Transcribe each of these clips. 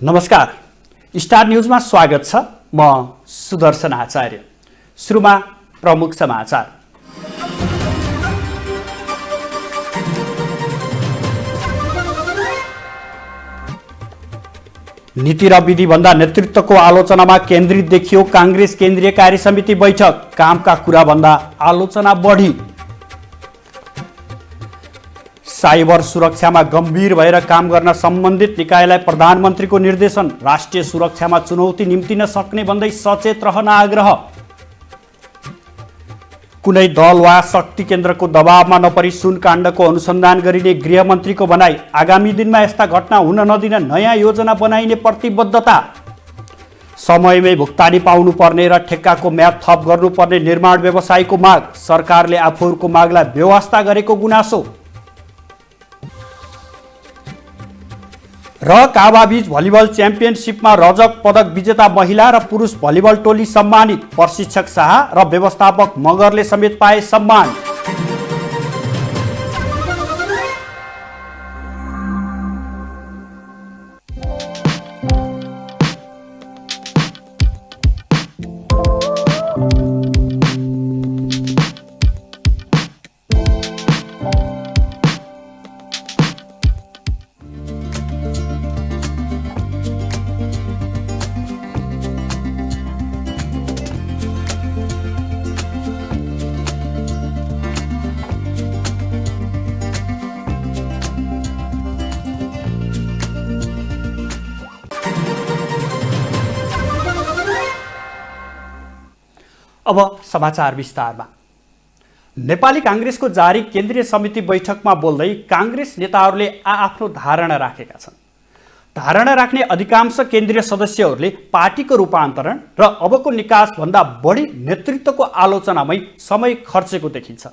नमस्कार, स्टार न्यूजमा स्वागत छ। म सुदर्शन आचार्य। सुरुमा प्रमुख समाचार। नीति र विधिभन्दा नेतृत्वको आलोचनामा केन्द्रित देखियो कांग्रेस केन्द्रीय कार्य समिति बैठक। कामका कुरा भन्दा आलोचना बढी। साइबर सुरक्षामा गम्भीर भएर काम गर्न सम्बन्धित निकायलाई प्रधानमन्त्रीको निर्देशन। राष्ट्रिय सुरक्षामा चुनौती निम्तिन सक्ने भन्दै सचेत रहन आग्रह। कुनै दल वा शक्ति केन्द्रको दबावमा नपरी सुनकाण्डको अनुसन्धान गरिने गृहमन्त्रीको भनाई। आगामी दिनमा यस्ता घटना हुन नदिन नयाँ योजना बनाइने प्रतिबद्धता। समयमै भुक्तानी पाउनुपर्ने र ठेक्काको म्याद थप गर्नुपर्ने निर्माण व्यवसायीको माग। सरकारले आफूहरूको मागलाई व्यवस्था गरेको गुनासो। र काबाबीच भलिबल च्याम्पियनसिपमा रजत पदक विजेता महिला र पुरुष भलिबल टोली सम्मानित। प्रशिक्षक शाह र व्यवस्थापक मगरले समेत पाए सम्मान। अब समाचार विस्तारमा। नेपाली कांग्रेसको जारी केन्द्रीय समिति बैठकमा बोल्दै कांग्रेस नेताहरूले आफ्नो धारणा राखेका छन्। धारणा राख्ने अधिकांश केन्द्रीय सदस्यहरूले पार्टीको रूपान्तरण र अबको निकास भन्दा बढी नेतृत्वको आलोचनामै समय खर्चेको देखिन्छ।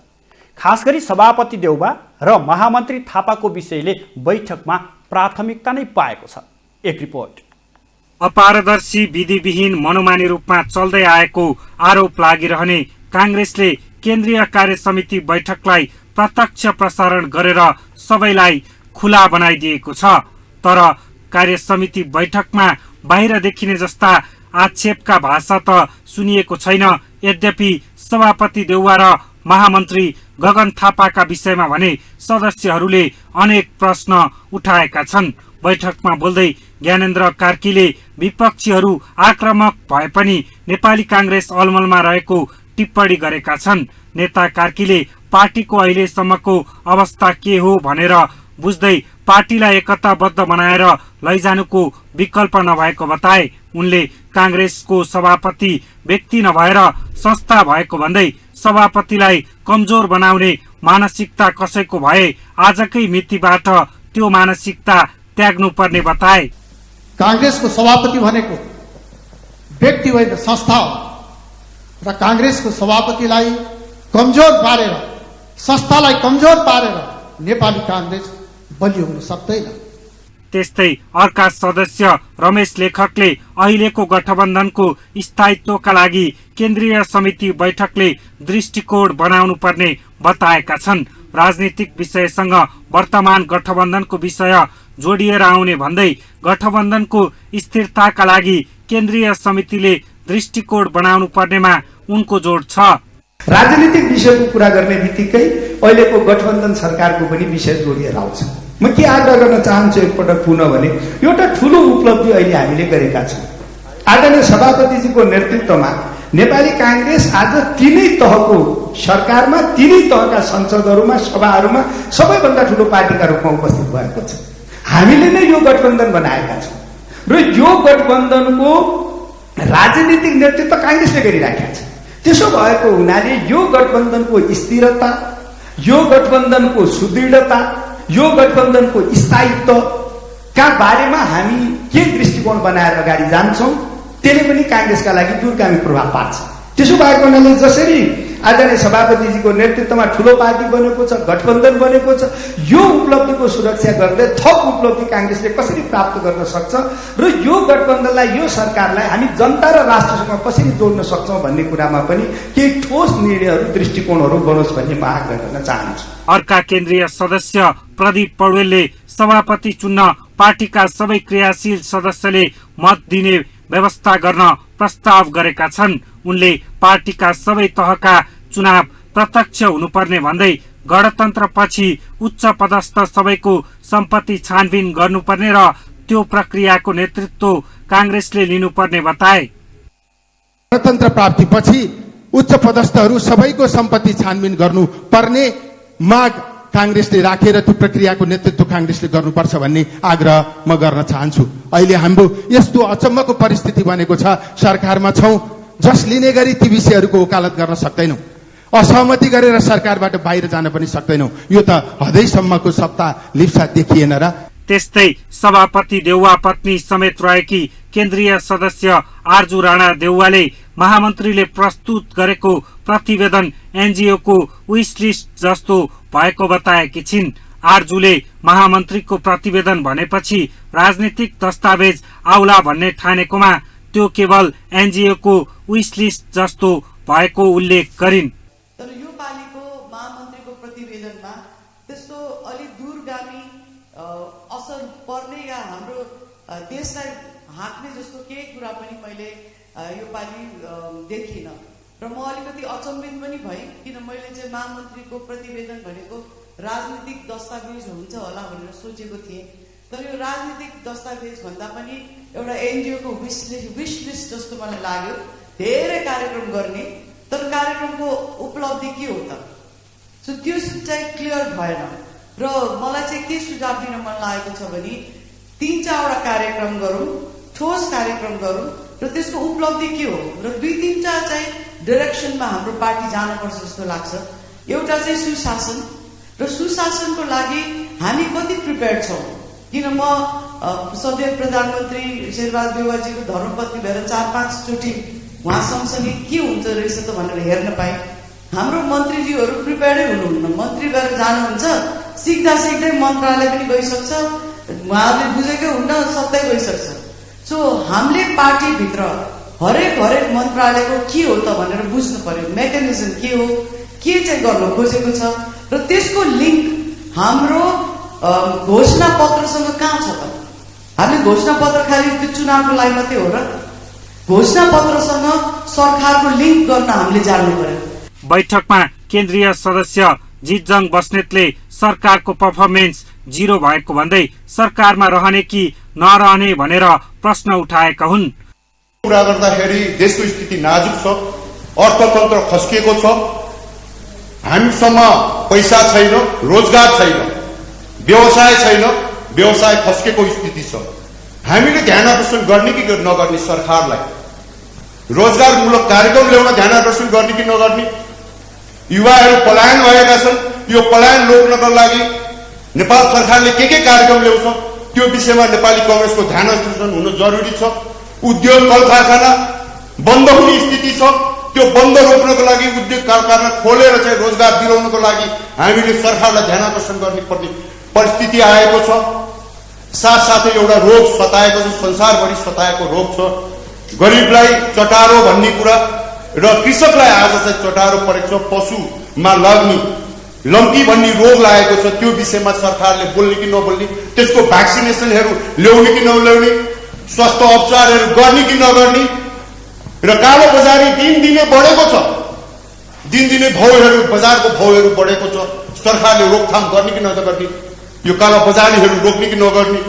खास गरी सभापति देउबा र महामन्त्री थापाको विषयले बैठकमा प्राथमिकता नै पाएको छ। एक रिपोर्ट। अपारदर्शी विधिविहीन मनोमानी रूपमा चल्दै आएको आरोप लागिरहने कांग्रेसले केन्द्रीय कार्य समिति बैठकलाई प्रत्यक्ष प्रसारण गरेर सबैलाई खुला बनाइदिएको छ। तर कार्य समिति बैठकमा बाहिर देखिने जस्ता आक्षेपका भाषा त सुनिएको छैन। यद्यपि सभापति देउवा र महामन्त्री गगन थापाका विषयमा भने सदस्यहरूले अनेक प्रश्न उठाएका छन्। बैठकमा बोल्दै ज्ञानेन्द्र कार्कीले विपक्षीहरू आक्रामक भए पनि नेपाली कांग्रेस अलमलमा रहेको टिप्पणी गरेका छन्। नेता कार्कीले पार्टीको अहिलेसम्मको अवस्था के हो भनेर बुझ्दै पार्टीलाई एकताबद्ध बनाएर लैजानुको विकल्प नभएको बताए। उनले कांग्रेसको सभापति व्यक्ति नभएर संस्था भएको भन्दै सभापतिलाई कमजोर बनाउने मानसिकता कसैको भए आजकै मितिबाट त्यो मानसिकता त्याग्नु पर्ने बताए। कांग्रेसको सभापति भनेको व्यक्ति होइन, संस्था हो र कांग्रेसको सभापतिलाई कमजोर पारेर, संस्थालाई कमजोर पारेर नेपाली कांग्रेस बलियो हुन सक्दैन। त्यस्तै अर्का सदस्य रमेश लेखकले अहिलेको गठबन्धनको स्थायित्वका लागि केन्द्रीय समिति बैठकले दृष्टिकोण बनाउनु पर्ने बताएका छन्। राजनीतिक विषयसँग वर्तमान गठबन्धनको विषय जोडिएर आउने भन्दै गठबन्धनको स्थिरताका लागि केन्द्रीय समितिले दृष्टिकोण बनाउनु पर्नेमा उनको जोड छ। राजनीतिक विषयको कुरा गर्ने बित्तिकै अहिलेको गठबन्धन सरकारको पनि विषय जोडिएर आउँछ। म के आग्रह गर्न चाहन्छु एकपटक पुनः भने एउटा ठूलो उपलब्धि अहिले हामीले गरेका छौँ। आदरणीय सभापतिजीको नेतृत्वमा नेपाली कांग्रेस आज तीनै तहको सरकारमा, तीनै तहका संसदहरूमा, सभाहरूमा सबैभन्दा ठूलो पार्टीका रूपमा उपस्थित भएको छ। हामीले नै यो गठबन्धन बनाएका छौँ र यो गठबन्धनको राजनीतिक नेतृत्व कांग्रेसले गरिराखेका छ। त्यसो भएको हुनाले यो गठबन्धनको स्थिरता, यो गठबन्धनको सुदृढता, यो गठबन्धनको स्थायित्वका बारेमा हामी के दृष्टिकोण बनाएर अगाडि जान्छौँ त्यसले पनि कांग्रेसका लागि दूरगामी प्रभाव पार्छ। त्यसो भएको हुनाले जसरी आदरणीय सभापतिजीको नेतृत्वमा ठुलो पार्टी बनेको छ, गठबन्धन बनेको छ। यो उपलब्धिको सुरक्षा गर्दै थप उपलब्धि काङ्ग्रेसले कसरी प्राप्त गर्न सक्छ र यो गठबन्धनलाई, यो सरकारलाई हामी जनता र राष्ट्रसँग कसरी जोड्न सक्छौँ भन्ने कुरामा पनि केही ठोस निर्णयहरू, दृष्टिकोणहरू बनोस् भन्ने म आग्रह गर्न चाहन्छु। अर्का केन्द्रीय सदस्य प्रदीप पौडेलले सभापति चुन्न पार्टीका सबै क्रियाशील सदस्यले मत दिने व्यवस्था गर्न प्रस्ताव गरेका छन्। उनले पार्टीका सबै तहका चुनाव प्रत्यक्ष हुनुपर्ने भन्दै गणतन्त्रपछि उच्च पदस्थ सबैको सम्पत्ति छानबिन गर्नुपर्ने र त्यो प्रक्रियाको नेतृत्व काङ्ग्रेसले लिनुपर्ने बताए। गणतन्त्र प्राप्तिपछि उच्च पदस्थहरू सबैको सम्पत्ति छानबिन गर्नुपर्ने माग काङ्ग्रेसले राखेर त्यो प्रक्रियाको नेतृत्व काङ्ग्रेसले गर्नुपर्छ भन्ने आग्रह म गर्न चाहन्छु। अहिले हाम्रो यस्तो अचम्मको परिस्थिति बनेको छ, सरकारमा छौं, जस लिने गरी ती विषयहरूको वकालत गर्न सक्दैनौं, असहमति गरेर सरकारबाट बाहिर जान पनि सक्दैनौं। यो त हदैसम्मको सत्ता लिप्सा देखिएन र। त्यस्तै सभापति देउवा पत्नी समेत रहेकी केन्द्रीय सदस्य आर्जु राणा देउवाले महामन्त्रीले प्रस्तुत गरेको प्रतिवेदन एनजिओको विश लिस्ट जस्तो भएको बताएकी छिन्। आर्जुले महामन्त्रीको प्रतिवेदन भनेपछि राजनीतिक दस्तावेज आउला भन्ने ठानेकोमा त्यो केवल एनजिओको विश लिस्ट जस्तो भएको उल्लेख गरिन्। तर यो पालिको महामन्त्रीको प्रतिवेदनमा त्यस्तो अलिक दूरगामी असर पर्ने या हाम्रो देशलाई हाँक्ने जस्तो केही कुरा पनि मैले यो पालि देखिनँ र म अलिकति अचम्मित पनि भएँ, किन मैले चाहिँ महामन्त्रीको प्रतिवेदन भनेको राजनीतिक दस्तावेज हुन्छ होला भनेर सोचेको थिएँ। तर यो राजनीतिक दस्तावेज भन्दा पनि एउटा एनजिओको विश लिस्ट जस्तो मलाई लाग्यो। धेरै कार्यक्रम गर्ने, तर कार्यक्रमको उपलब्धि के हो त? सो त्यो चाहिँ क्लियर भएन र मलाई चाहिँ के सुझाव दिन मन लागेको छ भने 3-4वटा कार्यक्रम गरौँ, ठोस कार्यक्रम गरौँ र त्यसको उपलब्धि के हो र 2-3टा चाहिँ डाइरेक्सनमा हाम्रो पार्टी जानुपर्छ जस्तो लाग्छ। एउटा चाहिँ सुशासन र सुशासनको लागि हामी कति प्रिपेयर्ड छौँ, किन म सदैव प्रधानमन्त्री शेरबहादुर देउवाजीको धर्मपत्नी भएर 4-5 चोटि उहाँ सँगसँगै के हुन्छ रहेछ त भनेर हेर्न पाएँ। हाम्रो मन्त्रीजीहरू प्रिपेयर्डै हुनुहुन्न, मन्त्री भएर जानुहुन्छ, सिक्दा सिक्दै मन्त्रालय पनि गइसक्छ, उहाँहरूले बुझेकै हुन्न, सत्तै गइसक्छ। सो हामीले पार्टीभित्र हरेक मन्त्रालयको के हो त भनेर बुझ्नु पर्यो, मेकानिजम के हो, के चाहिँ गर्न खोजेको छ र त्यसको लिङ्क हाम्रो घोषणा पत्रसँग कहाँ छ त? हामीले घोषणा पत्र खालि त्यो चुनावको लागि मात्रै हो र? घोषणा पत्रसँग सरकारको लिङ्क गर्न हामीले जान्नु पर्यो। बैठकमा केन्द्रीय सदस्य जितजङ बस्नेतले सरकारको पर्फर्मेन्स 0 भएको भन्दै सरकारमा रहने कि नरहने भनेर प्रश्न उठाएका हुन्। कुरा गर्दाखेरि देशको स्थिति नाजुक छ, अर्थतन्त्र खस्किएको छ, हामीसँग पैसा छैन, रोजगार छैन, व्यवसाय छैन, व्यवसाय खस्केको स्थिति छ। हामीले ध्यान आकर्षण गर्ने कि नगर्ने सरकारलाई, रोजगारमूलक कार्यक्रम ल्याउन ध्यान आकर्षण गर्ने कि नगर्ने, युवाहरू पलायन भएका छन्, यो पलायन रोक्नको लागि नेपाल सरकारले के कार्यक्रम ल्याउँछ त्यो विषयमा नेपाली कांग्रेसको ध्यान आकर्षण हुन जरुरी छ। उद्योग कल कारखाना बन्द हुने स्थिति छ, त्यो बन्द रोक्नको लागि, उद्योग कल कारखाना खोलेर चाहिँ रोजगार दिलाउनको लागि हामीले सरकारलाई ध्यान आकर्षण गर्ने परिस्थिति आएको छ। साथसाथै एउटा रोग सताएको छ, संसारभरि सताएको रोग छ, गरिबलाई चटारो भन्ने कुरा र कृषकलाई आज चाहिँ चटारो परेको छ, पशुमा लाग्ने लम्की भन्ने रोग लागेको छ। त्यो विषयमा सरकारले बोल्ने कि नबोल्ने, त्यसको भ्याक्सिनेसनहरू ल्याउने कि नल्याउने, स्वास्थ्य उपचारहरू गर्ने कि नगर्ने र कालो बजारी दिनदिनै बढेको छ, दिनदिनै भाउहरू, बजारको भाउहरू बढेको छ, सरकारले रोकथाम गर्ने कि नगर्ने, यो कालो बजारीहरू रोक्ने कि नगर्ने,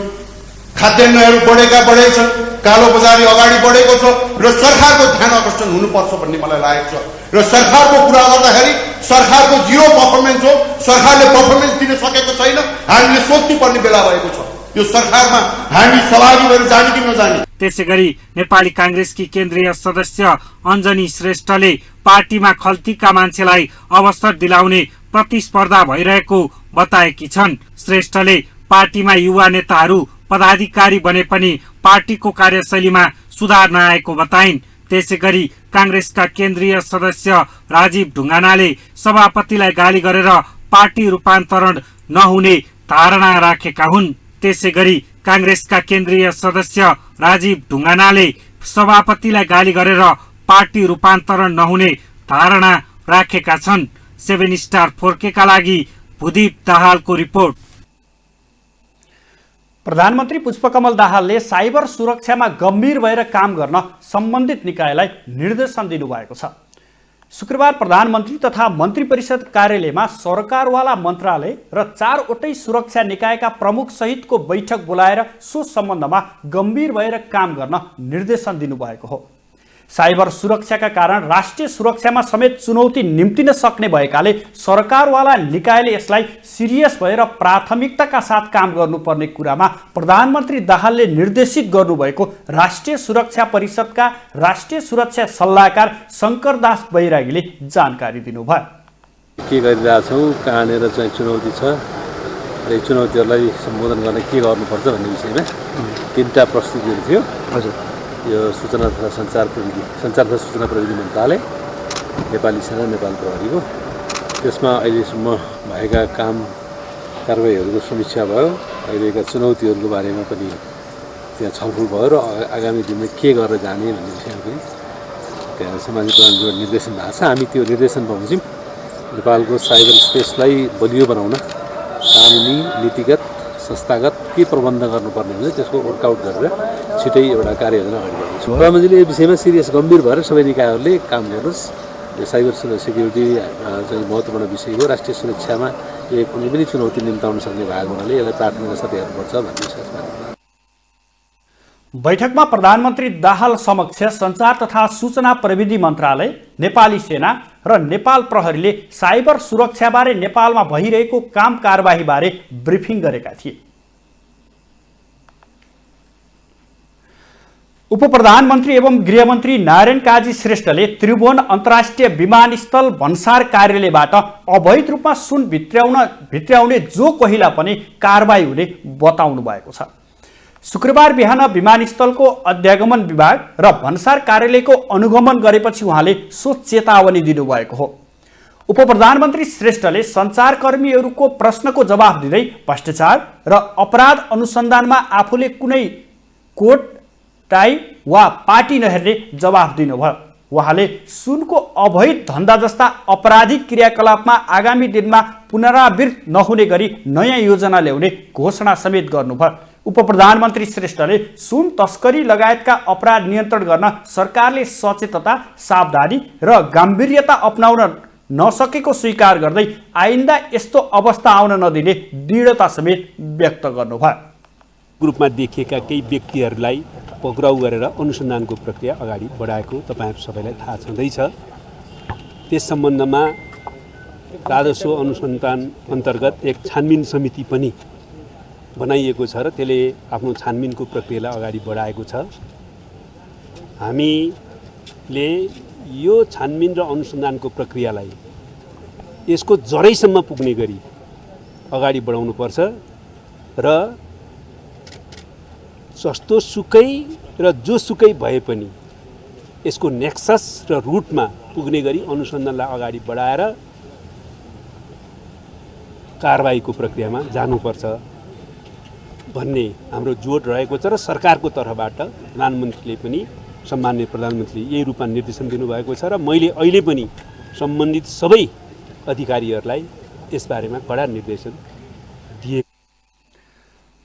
खाद्यान्नहरू बढे छन्, कालो बजारी अगाडि बढेको छ र सरकारको ध्यान आकर्षण हुनुपर्छ भन्ने मलाई लागेको छ। र सरकारको कुरा गर्दाखेरि सरकारको 0 पर्फर्मेन्स हो, सरकारले पर्फर्मेन्स दिन सकेको छैन, हामीले सोच्नु पर्ने बेला भएको छ, यो सरकारमा हामी सहभागी भएर जाने कि नजाने। त्यसैगरी नेपाली कांग्रेसकी केन्द्रीय सदस्य अञ्जनी श्रेष्ठले पार्टीमा खल्तीका मान्छेलाई अवसर दिलाउने प्रतिस्पर्धा भइरहेको बताएकी छन्। श्रेष्ठले पार्टीमा युवा नेताहरू पदाधिकारी बने पनि पार्टीको कार्यशैलीमा सुधार नआएको बताइन्। त्यसैगरी कांग्रेसका केन्द्रीय सदस्य राजीव ढुङ्गानाले सभापतिलाई गाली गरेर पार्टी रूपान्तरण नहुने धारणा राखेका हुन्। त्यसैगरी कांग्रेसका केन्द्रीय सदस्य राजीव ढुङ्गानाले सभापतिलाई गाली गरेर पार्टी रूपान्तरण नहुने धारणा राखेका छन्। 7 स्टार 4K का लागि भूदीप दाहालको रिपोर्ट। प्रधानमन्त्री पुष्पकमल दाहालले साइबर सुरक्षामा गम्भीर भएर काम गर्न सम्बन्धित निकायलाई निर्देशन दिनुभएको छ। शुक्रबार प्रधानमन्त्री तथा मन्त्री परिषद कार्यालयमा सरकारवाला मन्त्रालय र 4वटै सुरक्षा निकायका प्रमुख सहितको बैठक बोलाएर सो सम्बन्धमा गम्भीर भएर काम गर्न निर्देशन दिनुभएको हो। साइबर सुरक्षाका कारण राष्ट्रिय सुरक्षामा समेत चुनौती निम्तिन सक्ने भएकाले सरकारवाला निकायले यसलाई सिरियस भएर प्राथमिकताका साथ काम गर्नुपर्ने कुरामा प्रधानमन्त्री दाहालले निर्देशित गर्नुभएको राष्ट्रिय सुरक्षा परिषदका राष्ट्रिय सुरक्षा सल्लाहकार शङ्करदास बैरागीले जानकारी दिनुभयो। के गरिरहेछौँ, कहाँनिर चाहिँ चुनौती छ र यी चुनौतीहरूलाई सम्बोधन गर्न के गर्नुपर्छ भन्ने विषयमा 3टा प्रस्तुतिहरू थियो। हजुर, यो सूचना तथा सञ्चार तथा सूचना प्रविधि मन्त्रालय, नेपाली सेना, नेपाल प्रहरीको, त्यसमा अहिलेसम्म भएका काम कारबाहीहरूको समीक्षा भयो। अहिलेका चुनौतीहरूको बारेमा पनि त्यहाँ छलफल भयो र आगामी दिनमा के गरेर जाने भन्ने विषयमा पनि त्यहाँ सामाजिक प्रणालीबाट निर्देशन भएको छ। हामी त्यो निर्देशन बमोजिम नेपालको साइबर स्पेसलाई बलियो बनाउन कानुनी, नीतिगत, संस्थागत के प्रबन्ध गर्नुपर्ने हुन्छ त्यसको वर्कआउट गरेर छिटै एउटा कार्ययोजना अगाडि बढाउँछौँ। प्रधानमन्त्रीले यो विषयमा सिरियस गम्भीर भएर सबै निकायहरूले काम गर्नुहोस्। यो साइबर सेक्युरिटी चाहिँ महत्त्वपूर्ण विषय हो। राष्ट्रिय सुरक्षामा यो कुनै पनि चुनौती निम्ताउन सक्ने भएको हुनाले यसलाई प्राथमिकता साथ हेर्नुपर्छ भन्ने विश्वास मान्छु। बैठकमा प्रधानमन्त्री दाहाल समक्ष सञ्चार तथा सूचना प्रविधि मन्त्रालय, नेपाली सेना र नेपाल प्रहरीले साइबर सुरक्षाबारे नेपालमा भइरहेको काम कारबाहीबारे ब्रिफिङ गरेका थिए। उपप्रधानमन्त्री एवं गृहमन्त्री नारायण काजी श्रेष्ठले त्रिभुवन अन्तर्राष्ट्रिय विमानस्थल भन्सार कार्यालयबाट अवैध रूपमा सुन भित्र्याउने जो कोहीलाई पनि कारबाही हुने बताउनु भएको छ। शुक्रबार बिहान विमानस्थलको अध्यागमन विभाग र भन्सार कार्यालयको अनुगमन गरेपछि उहाँले सो चेतावनी दिनुभएको हो। उपप्रधानमन्त्री श्रेष्ठले सञ्चारकर्मीहरूको प्रश्नको जवाफ दिँदै भ्रष्टाचार र अपराध अनुसन्धानमा आफूले कुनै कोट टाई वा पार्टी नहेर्ने जवाफ दिनुभयो। उहाँले सुनको अवैध धन्दा जस्ता आपराधिक क्रियाकलापमा आगामी दिनमा पुनरावृत्त नहुने गरी नयाँ योजना ल्याउने घोषणा समेत गर्नुभयो। उपप्रधानमन्त्री श्रेष्ठले सुन तस्करी लगायतका अपराध नियन्त्रण गर्न सरकारले सचेतता, सावधानी र गाम्भीर्यता अपनाउन नसकेको स्वीकार गर्दै आइन्दा यस्तो अवस्था आउन नदिने दृढता समेत व्यक्त गर्नुभयो। ग्रुपमा देखिएका केही व्यक्तिहरूलाई पक्राउ गरेर अनुसन्धानको प्रक्रिया अगाडि बढाएको तपाईहरु सबैलाई थाहा छँदैछ। त्यस सम्बन्धमा राजस्व अनुसन्धान अन्तर्गत एक छानबिन समिति पनि बनाइएको छ र त्यसले आफ्नो छानबिनको प्रक्रियालाई अगाडि बढाएको छ। हामीले यो छानबिन र अनुसन्धानको प्रक्रियालाई यसको जडैसम्म पुग्ने गरी अगाडि बढाउनुपर्छ र जस्तो सुकै र जोसुकै भए पनि यसको नेक्सस र रुटमा पुग्ने गरी अनुसन्धानलाई अगाडि बढाएर कारबाहीको प्रक्रियामा जानुपर्छ भन्ने हाम्रो जोड रहेको छ र सरकारको तर्फबाट प्रधानमन्त्रीले पनि सम्माननीय प्रधानमन्त्री यही रूपमा निर्देशन दिनुभएको छ र मैले अहिले पनि सम्बन्धित सबै अधिकारीहरूलाई यसबारेमा कडा निर्देशन दिए।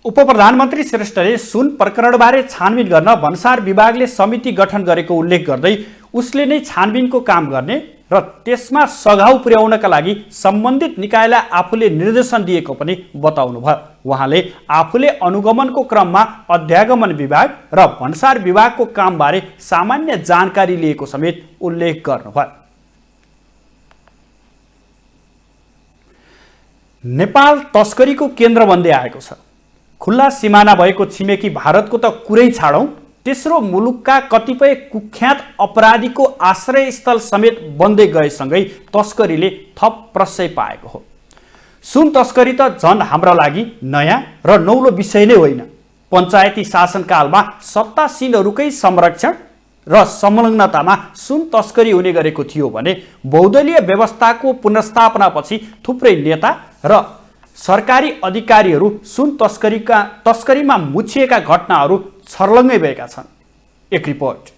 उपप्रधानमन्त्री श्रेष्ठले सुन प्रकरणबारे छानबिन गर्न भन्सार विभागले समिति गठन गरेको उल्लेख गर्दै उसले नै छानबिनको काम गर्ने र त्यसमा सघाउ पुर्याउनका लागि सम्बन्धित निकायलाई आफूले निर्देशन दिएको पनि बताउनुभयो। उहाँले आफूले अनुगमनको क्रममा अध्यागमन विभाग र भन्सार विभागको कामबारे सामान्य जानकारी लिएको समेत उल्लेख गर्नुभयो। नेपाल तस्करीको केन्द्र बन्दै आएको छ। खुल्ला सिमाना भएको छिमेकी भारतको त कुरै छाडौँ, तेस्रो मुलुकका कतिपय कुख्यात अपराधीको आश्रयस्थल समेत बन्दै गएसँगै तस्करीले थप प्रशय पाएको हो। सुन तस्करी त झन् हाम्रा लागि नयाँ र नौलो विषय नै होइन। पञ्चायती शासनकालमा सत्तासीनहरूकै संरक्षण र संलग्नतामा सुन तस्करी हुने गरेको थियो भने बहुदलीय व्यवस्थाको पुनर्स्थापनापछि थुप्रै नेता र सरकारी अधिकारीहरू सुन तस्करीमा मुछिएका घटनाहरू छर्लङ्गै भएका छन्। एक रिपोर्ट।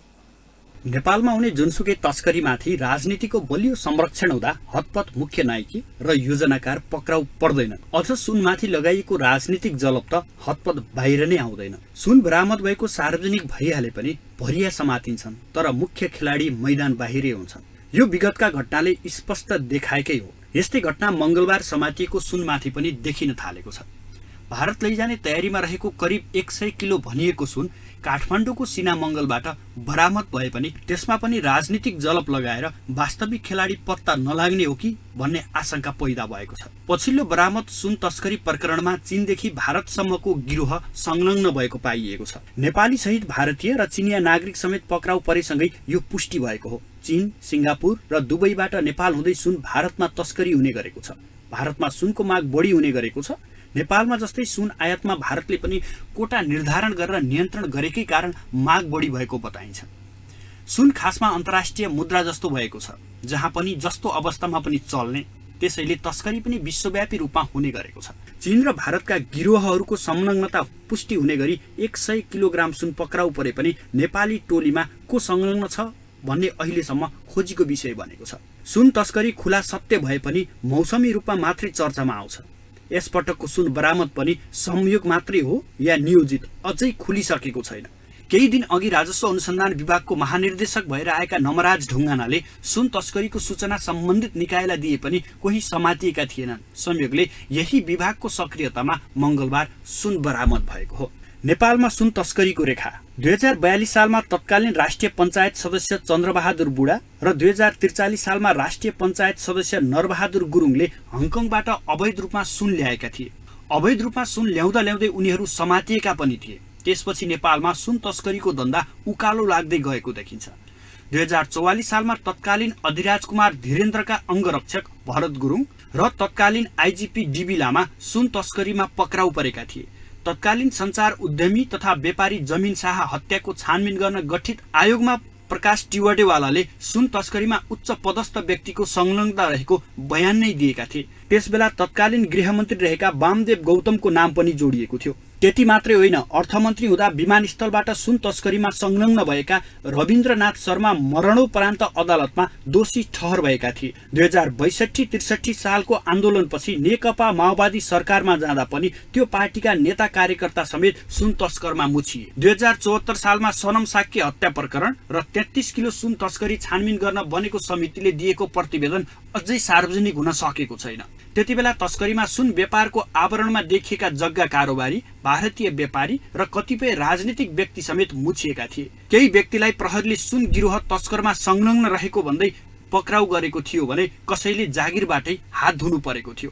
नेपालमा हुने जुनसुकै तस्करीमाथि राजनीतिको बलियो संरक्षण हुँदा हतपत मुख्य नायकी र योजनाकार पक्राउ पर्दैनन्। अझ सुनमाथि लगाइएको राजनीतिक जलप त हतपत बाहिर नै आउँदैन। सुन बरामद भएको सार्वजनिक भइहाले पनि भरिया समातिन्छन्, तर मुख्य खेलाडी मैदान बाहिरै हुन्छन्। यो विगतका घटनाले स्पष्ट देखाएकै हो। यस्तै घटना मंगलबार समातिएको सुनमाथि पनि देखिन थालेको छ। भारत लैजाने तयारीमा रहेको करिब 100 किलो भनिएको सुन काठमाडौँको सिना मंगलबाट बरामद भए पनि त्यसमा पनि राजनीतिक जलप लगाएर वास्तविक खेलाडी पत्ता नलाग्ने हो कि भन्ने आशंका पैदा भएको छ। पछिल्लो बरामद सुन तस्करी प्रकरणमा चीनदेखि भारतसम्मको गिरोह संलग्न भएको पाइएको छ। नेपाली सहित भारतीय र चिनिया नागरिक समेत पक्राउ परेसँगै यो पुष्टि भएको हो। चीन, सिंगापुर र दुबईबाट नेपाल हुँदै सुन भारतमा तस्करी हुने गरेको छ। भारतमा सुनको माग बढी हुने गरेको छ। नेपालमा जस्तै सुन आयातमा भारतले पनि कोटा निर्धारण गरेर नियन्त्रण गरेकै कारण माग बढी भएको बताइन्छ। सुन खासमा अन्तर्राष्ट्रिय मुद्रा जस्तो भएको छ, जहाँ पनि जस्तो अवस्थामा पनि चल्ने, त्यसैले तस्करी पनि विश्वव्यापी रूपमा हुने गरेको छ। चीन र भारतका गिरोहहरूको संलग्नता पुष्टि हुने गरी 100 किलोग्राम सुन पक्राउ परे पनि नेपाली टोलीमा को संलग्न छ भन्ने अहिलेसम्म खोजीको विषय बनेको छ। सुन तस्करी खुला सत्य भए पनि मौसमी रूपमा मात्रै चर्चामा आउँछ। यसपटकको सुन बरामद पनि संयोग मात्रै हो या नियोजित अझै खुलिसकेको छैन। केही दिन अघि राजस्व अनुसन्धान विभागको महानिर्देशक भएर आएका नमराज ढुङ्गानाले सुन तस्करीको सूचना सम्बन्धित निकायलाई दिए पनि कोही समातिएका थिएनन्। संयोगले यही विभागको सक्रियतामा मंगलबार सुन बरामद भएको हो। नेपालमा सुन तस्करीको रेखा 2042 सालमा तत्कालीन राष्ट्रिय पञ्चायत सदस्य चन्द्रबहादुर बुढा र 2043 सालमा राष्ट्रिय पञ्चायत सदस्य नरबहादुर गुरुङले हङकङबाट अवैध रूपमा सुन ल्याएका थिए। अवैध रूपमा सुन ल्याउँदा ल्याउँदै उनीहरू समातिएका पनि थिए। त्यसपछि नेपालमा सुन तस्करीको धन्दा उकालो लाग्दै गएको देखिन्छ। 2044 सालमा तत्कालीन अधिराज कुमार धीरेन्द्रका अंगरक्षक भरत गुरुङ र तत्कालीन आइजिपी डीबी लामा सुन तस्करीमा पक्राउ परेका थिए। तत्कालीन संचार उद्यमी तथा व्यापारी जमिन शाह हत्याको छानबिन गर्न गठित आयोगमा प्रकाश टिवडेवालाले सुन तस्करीमा उच्च पदस्थ व्यक्तिको संलग्नता रहेको बयान नै दिएका थिए। त्यसबेला तत्कालीन गृहमन्त्री रहेका वामदेव गौतमको नाम पनि जोडिएको थियो। त्यति मात्रै होइन, अर्थमन्त्री हुँदा विमानस्थलबाट सुन तस्करीमा संलग्न भएका रविन्द्रनाथ शर्मा मरणोपरान्त अदालतमा दोषी ठहर भएका थिए। 2062-63 सालको आन्दोलनपछि नेकपा माओवादी सरकारमा जाँदा पनि त्यो पार्टीका नेता कार्यकर्ता समेत सुन तस्करमा मुछिए। 2074 सालमा सनम साक्य हत्या प्रकरण र 33 किलो सुन तस्करी छानबिन गर्न बनेको समितिले दिएको प्रतिवेदन अझै सार्वजनिक हुन सकेको छैन। त्यतिबेला तस्करीमा सुन व्यापारको आवरणमा देखिएका जग्गा कारोबारी, भारतीय व्यापारी र कतिपय राजनीतिक व्यक्ति समेत मुछिएका थिए। केही व्यक्तिलाई प्रहरीले सुन गिरोह तस्करमा संलग्न रहेको भन्दै पक्राउ गरेको थियो भने कसैले जागिरबाटै हात धुनु परेको थियो।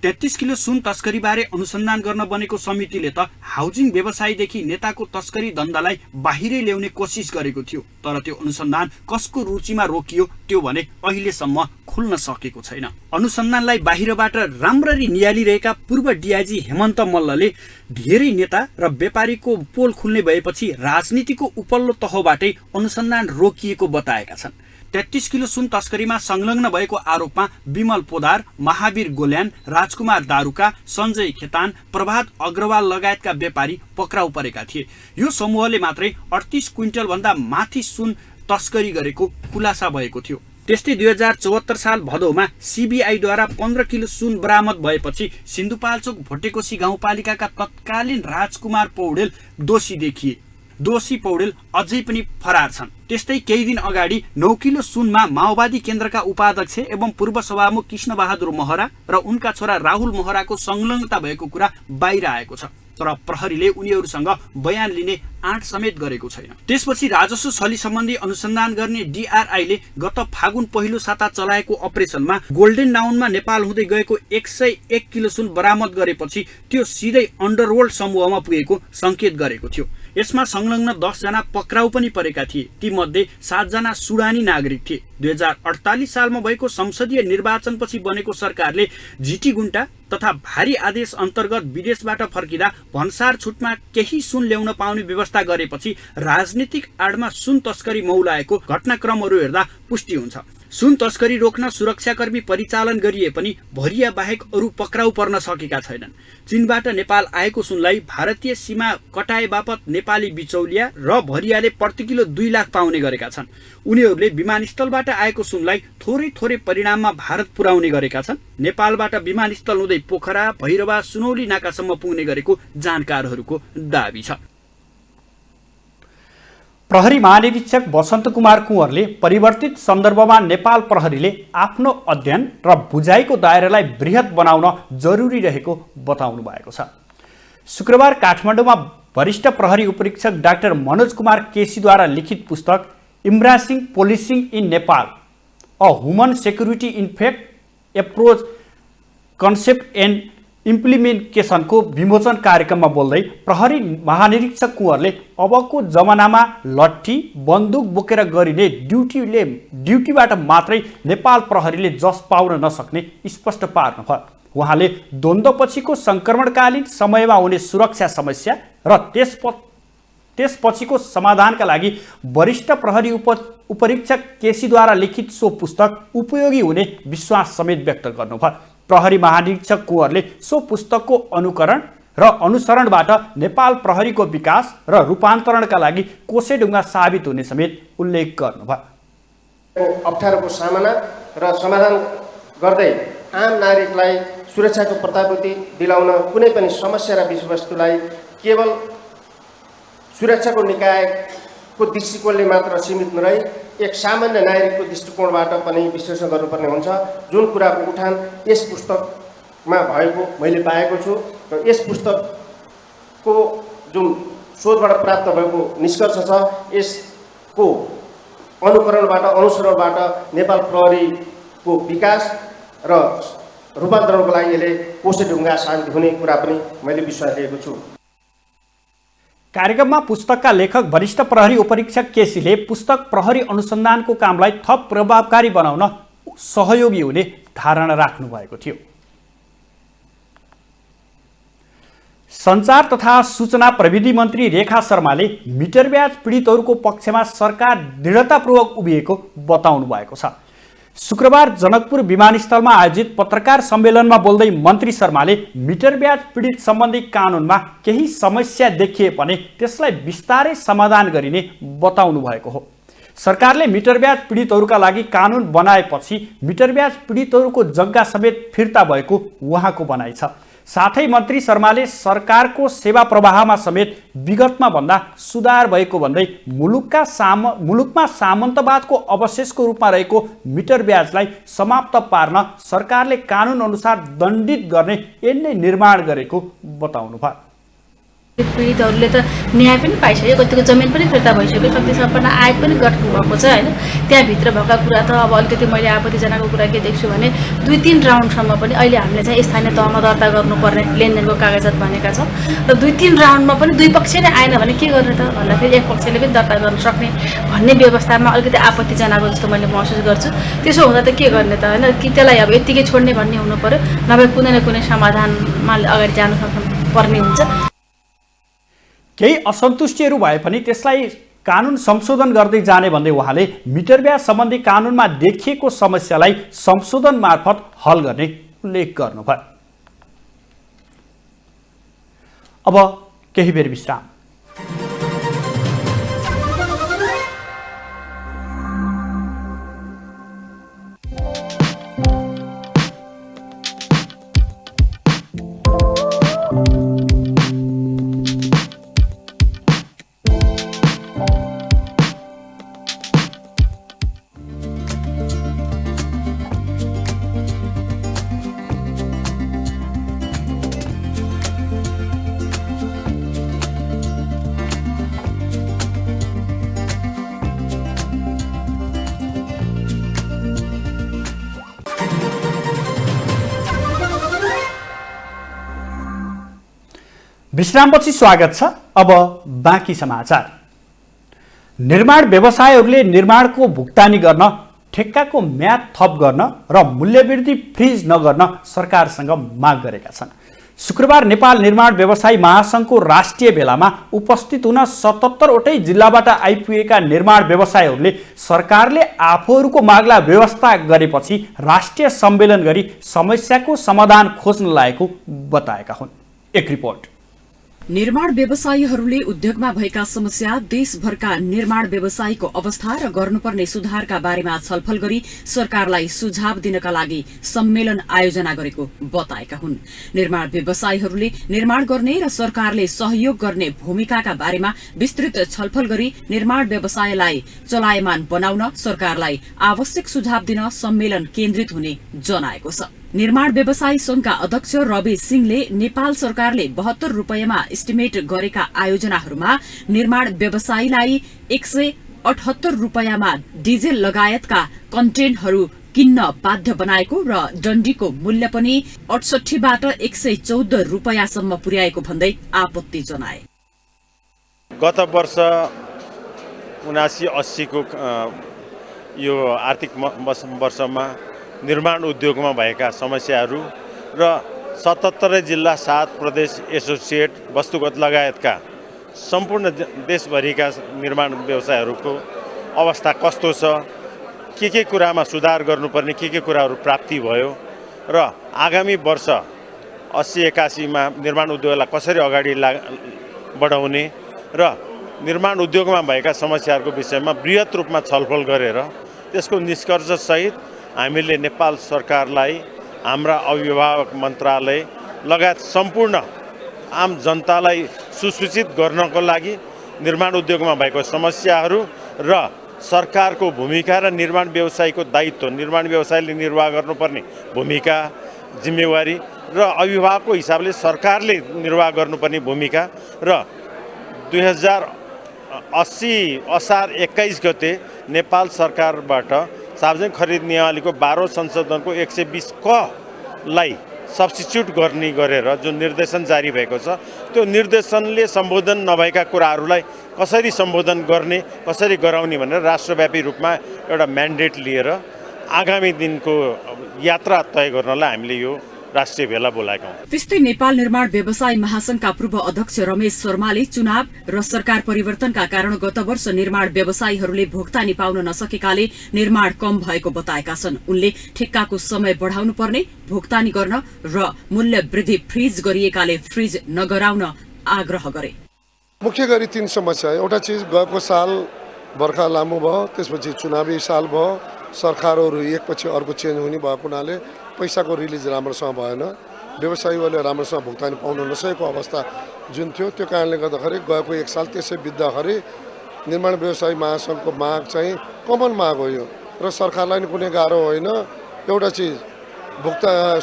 33 किलो सुन तस्करी बारे अनुसन्धान गर्न बनेको समितिले त हाउजिङ व्यवसायीदेखि नेताको तस्करी धन्दालाई बाहिरै ल्याउने कोसिस गरेको थियो, तर त्यो अनुसन्धान कसको रुचिमा रोकियो त्यो भने अहिलेसम्म खुल्न सकेको छैन। अनुसन्धानलाई बाहिरबाट राम्ररी नियालिरहेका पूर्व डीआईजी हेमन्त मल्लले धेरै नेता र व्यापारीको पोल खुल्ने भएपछि राजनीतिको उपल्लो तहबाटै अनुसन्धान रोकिएको बताएका छन्। 33 किलो सुन तस्करीमा संलग्न भएको आरोपमा विमल पोदार, महावीर गोल्यान, राजकुमार दारुका, सञ्जय खेतान, प्रभात अग्रवाल लगायतका व्यापारी पक्राउ परेका थिए। यो समूहले मात्रै 38 क्विन्टल भन्दा माथि सुन तस्करी गरेको खुलासा भएको थियो। त्यस्तै 2074 साल भदौमा सीबीआईद्वारा 15 किलो सुन बरामद भएपछि सिन्धुपाल्चोक भोटेकोशी गाउँपालिकाका तत्कालीन राजकुमार पौडेल दोषी देखिए। दोषी पौडेल अझै पनि फरार छन्। त्यस्तै केही दिन अगाडि 9 किलो सुनमा माओवादी केन्द्रका उपाध्यक्ष एवं पूर्व सभामुख कृष्ण बहादुर महरा र उनका छोरा राहुल महराको संलग्नता भएको कुरा बाहिर आएको छ, तर प्रहरीले उनीहरूसँग बयान लिने आँट समेत गरेको छैन। त्यसपछि राजस्व छली सम्बन्धी अनुसन्धान गर्ने डीआरआईले गत फागुन पहिलो साता चलाएको अपरेसनमा गोल्डेन डाउनमा नेपाल हुँदै गएको 101 किलो सुन बरामद गरेपछि त्यो सिधै अन्डरवर्ल्ड समूहमा पुगेको संकेत गरेको थियो। यसमा संलग्न 10 जना पक्राउ पनि परेका थिए। ती मध्ये 7 जना सुडानी नागरिक थिए। 2048 सालमा भएको संसदीय निर्वाचनपछि बनेको सरकारले झिटी गुण्टा तथा भारी आदेश अन्तर्गत विदेशबाट फर्किँदा भन्सार छुटमा केही सुन ल्याउन पाउने व्यवस्था गरेपछि राजनीतिक आडमा सुन तस्करी मौलाएको घटनाक्रमहरू हेर्दा पुष्टि हुन्छ। सुन तस्करी रोक्न सुरक्षाकर्मी परिचालन गरिए पनि भरिया बाहेक अरू पक्राउ पर्न सकेका छैनन्। चीनबाट नेपाल आएको सुनलाई भारतीय सीमा कटाए बापत नेपाली बिचौलिया र भरियाले प्रति किलो 2 लाख पाउने गरेका छन्। उनीहरूले विमानस्थलबाट आएको सुनलाई थोरै थोरै परिणाममा भारत पुर्याउने गरेका छन्। नेपालबाट विमानस्थल हुँदै पोखरा, भैरवा, सुनौली नाकासम्म पुग्ने गरेको जानकारहरूको दाबी छ। प्रहरी महानिरीक्षक वसन्त कुमार कुँवरले परिवर्तित सन्दर्भमा नेपाल प्रहरीले आफ्नो अध्ययन र बुझाइको दायरालाई बृहत बनाउन जरुरी रहेको बताउनु भएको छ। शुक्रबार काठमाडौँमा वरिष्ठ प्रहरी उपरीक्षक डाक्टर मनोज कुमार केसीद्वारा लिखित पुस्तक embracing policing in Nepal a human security infect approach concept and इम्प्लिमेन्टेसनको विमोचन कार्यक्रममा बोल्दै प्रहरी महानिरीक्षक कुँवरले अबको जमानामा लट्ठी बन्दुक बोकेर गरिने ड्युटीबाट मात्रै नेपाल प्रहरीले जस पाउन नसक्ने स्पष्ट पार्नुभयो। उहाँले द्वन्द्वपछिको सङ्क्रमणकालीन समयमा हुने सुरक्षा समस्या र त्यसपछिको समाधानका लागि वरिष्ठ प्रहरी उपरीक्षक केसीद्वारा लिखित सो पुस्तक उपयोगी हुने विश्वास समेत व्यक्त गर्नुभयो। प्रहरी महानिरीक्षक कुँवरले सो पुस्तकको अनुकरण र अनुसरणबाट नेपाल प्रहरीको विकास र रूपान्तरणका लागि कोसेढुङ्गा साबित हुने समेत उल्लेख गर्नुभयो। अप्ठ्यारोको सामना र समाधान गर्दै आम नागरिकलाई सुरक्षाको प्राथमिकता दिलाउन कुनै पनि समस्या र विषयवस्तुलाई केवल सुरक्षाको निकायको दृष्टिकोणले मात्र सीमित नरही एक सामान्य नागरिकको दृष्टिकोणबाट पनि विश्लेषण गर्नुपर्ने हुन्छ। जुन कुराको उठान यस पुस्तकमा भएको मैले पाएको छु र यस पुस्तकको जुन शोधबाट प्राप्त भएको निष्कर्ष छ यसको अनुसरणबाट नेपाल प्रहरीको विकास र रूपान्तरणको लागि यसले कोसेढुङ्गा साबित हुने कुरा पनि मैले विश्वास लिएको छु। कार्यक्रममा पुस्तकका लेखक वरिष्ठ प्रहरी उपरीक्षक केसीले पुस्तक प्रहरी अनुसन्धानको कामलाई थप प्रभावकारी बनाउन सहयोगी हुने धारणा राख्नु भएको थियो। सञ्चार तथा सूचना प्रविधि मन्त्री रेखा शर्माले मिटर ब्याज पीडितहरूको पक्षमा सरकार दृढतापूर्वक उभिएको बताउनु भएको छ। शुक्रबार जनकपुर विमानस्थलमा आयोजित पत्रकार सम्मेलनमा बोल्दै मन्त्री शर्माले मिटर ब्याज पीडित सम्बन्धी कानुनमा केही समस्या देखिए पनि त्यसलाई बिस्तारै समाधान गरिने बताउनु भएको हो। सरकारले मिटर ब्याज पीडितहरूका लागि कानुन बनाएपछि मिटर ब्याज पीडितहरूको जग्गा समेत फिर्ता भएको उहाँको भनाइ छ। साथै मन्त्री शर्माले सरकारको सेवा प्रवाहमा समेत विगतमा भन्दा सुधार भएको भन्दै मुलुकमा सामन्तवादको अवशेषको रूपमा रहेको मिटर ब्याजलाई समाप्त पार्न सरकारले कानुन अनुसार दण्डित गर्ने ऐन निर्माण गरेको बताउनुभयो। पीडितहरूले त न्याय पनि पाइसक्यो, कतिको जमिन पनि फिर्ता भइसक्यो, कति सम्पन्न आय पनि गठन भएको छ होइन। त्यहाँभित्र भएका कुरा त अब अलिकति मैले आपत्तिजनाको कुरा के देख्छु भने 2-3 राउन्डसम्म पनि अहिले हामीले चाहिँ स्थानीय तहमा दर्ता गर्नुपर्ने लेनदेनको कागजात भनेका छौँ र 2-3 राउन्डमा पनि दुई पक्ष नै आएन भने के गर्ने त भन्दाखेरि एक पक्षले पनि दर्ता गर्न सक्ने भन्ने व्यवस्थामा अलिकति आपत्तिजनाको जस्तो मैले महसुस गर्छु। त्यसो हुँदा त के गर्ने त होइन, कि त्यसलाई अब यत्तिकै छोड्ने भन्ने हुनु पर्यो, नभए कुनै न कुनै समाधानमा अगाडि जानु पर्ने हुन्छ। केही असन्तुष्टिहरू भए पनि त्यसलाई कानुन संशोधन गर्दै जाने भन्दै उहाँले मिटर ब्याज सम्बन्धी कानुनमा देखिएको समस्यालाई संशोधन मार्फत हल गर्ने उल्लेख गर्नुभयो। अब केही बेर विश्राम। विश्रामपछि स्वागत छ। अब बाँकी समाचार। निर्माण व्यवसायहरूले निर्माणको भुक्तानी गर्न, ठेक्काको म्याद थप गर्न र मूल्यवृद्धि फ्रिज नगर्न सरकारसँग माग गरेका छन्। शुक्रबार नेपाल निर्माण व्यवसायी महासङ्घको राष्ट्रिय भेलामा उपस्थित हुन 77वटै जिल्लाबाट आइपुगेका निर्माण व्यवसायीहरूले सरकारले आफूहरूको मागलाई व्यवस्था गरेपछि राष्ट्रिय सम्मेलन गरी समस्याको समाधान खोज्न लागेको बताएका हुन्। एक रिपोर्ट। निर्माण व्यवसायीहरूले उद्योगमा भएका समस्या, देशभरका निर्माण व्यवसायीको अवस्था र गर्नुपर्ने सुधारका बारेमा छलफल गरी सरकारलाई सुझाव दिनका लागि सम्मेलन आयोजना गरेको बताएका हुन्। निर्माण व्यवसायीहरूले निर्माण गर्ने र सरकारले सहयोग गर्ने भूमिकाका बारेमा विस्तृत छलफल गरी निर्माण व्यवसायलाई चलायमान बनाउन सरकारलाई आवश्यक सुझाव दिन सम्मेलन केन्द्रित हुने जनाएको छ। निर्माण व्यवसायी संघका अध्यक्ष रवि सिंहले नेपाल सरकारले 72 रुपैयाँमा एस्टिमेट गरेका आयोजनाहरूमा निर्माण व्यवसायीलाई 178 रुपैयाँमा डिजेल लगायतका कन्टेन्टहरू किन्न बाध्य बनाएको र डन्डीको मूल्य पनि 68 बाट 114 रुपैयाँसम्म पुर्याएको भन्दै आपत्ति जनाए। गत वर्ष 79-80 को यो आर्थिक वर्षमा निर्माण उद्योगमा भएका समस्याहरू र 77 जिल्ला 7 प्रदेश एसोसिएट वस्तुगत लगायतका सम्पूर्ण देशभरिका निर्माण व्यवसायहरूको अवस्था कस्तो छ, के कुरामा सुधार गर्नुपर्ने, के कुराहरू प्राप्ति भयो र आगामी वर्ष 80-81 मा निर्माण उद्योगलाई कसरी अगाडि बढाउने र निर्माण उद्योगमा भएका समस्याहरूको विषयमा बृहत रूपमा छलफल गरेर त्यसको निष्कर्ष सहित हामीले नेपाल सरकारलाई, हाम्रा अभिभावक मन्त्रालय लगायत सम्पूर्ण आम जनतालाई सुसूचित गर्नको लागि निर्माण उद्योगमा भएको समस्याहरू र सरकारको भूमिका र निर्माण व्यवसायीको दायित्व, निर्माण व्यवसायले निर्वाह गर्नुपर्ने भूमिका, जिम्मेवारी र अभिभावकको हिसाबले सरकारले निर्वाह गर्नुपर्ने भूमिका र 2080 असार 21 गते नेपाल सरकारबाट सार्वजनिक खरिद नियमावलीको 12औं संशोधनको 120 क लाई सब्स्टिट्युट गर्ने गरेर जुन निर्देशन जारी भएको छ, त्यो निर्देशनले सम्बोधन नभएका कुराहरूलाई कसरी सम्बोधन गर्ने, कसरी गराउने भनेर राष्ट्रव्यापी रूपमा एउटा म्यान्डेट लिएर आगामी दिनको यात्रा तय गर्नलाई हामीले यो राष्ट्रिय भेला बोलाएका हौं। त्यस्तै नेपाल निर्माण व्यवसायी महासंघका पूर्व अध्यक्ष रमेश शर्माले चुनाव र सरकार परिवर्तनका कारण गत वर्ष निर्माण व्यवसायीहरूले भुक्तानी पाउन नसकेकाले निर्माण कम भएको बताएका छन्। उनले ठेक्काको समय बढाउनु पर्ने, भुक्तानी गर्न र मूल्य वृद्धि फ्रिज गरिएकाले फ्रिज नगराउन आग्रह गरे। मुख्य गरी 3 समस्या। एउटा चीज, गएको साल बर्खा लामो भयो, त्यसपछि चुनावी साल भयो, सरकारहरू एकपछि अर्को चेन्ज हुने भएको हुनाले पैसाको रिलिज राम्रोसँग भएन, व्यवसायीहरूले राम्रोसँग भुक्तानी पाउन नसकेको अवस्था जुन थियो, त्यो कारणले गर्दाखेरि गएको 1 साल त्यसै बित्दाखेरि निर्माण व्यवसायी महासङ्घको माग चाहिँ कमन माग हो यो र सरकारलाई पनि कुनै गाह्रो होइन। एउटा चिज,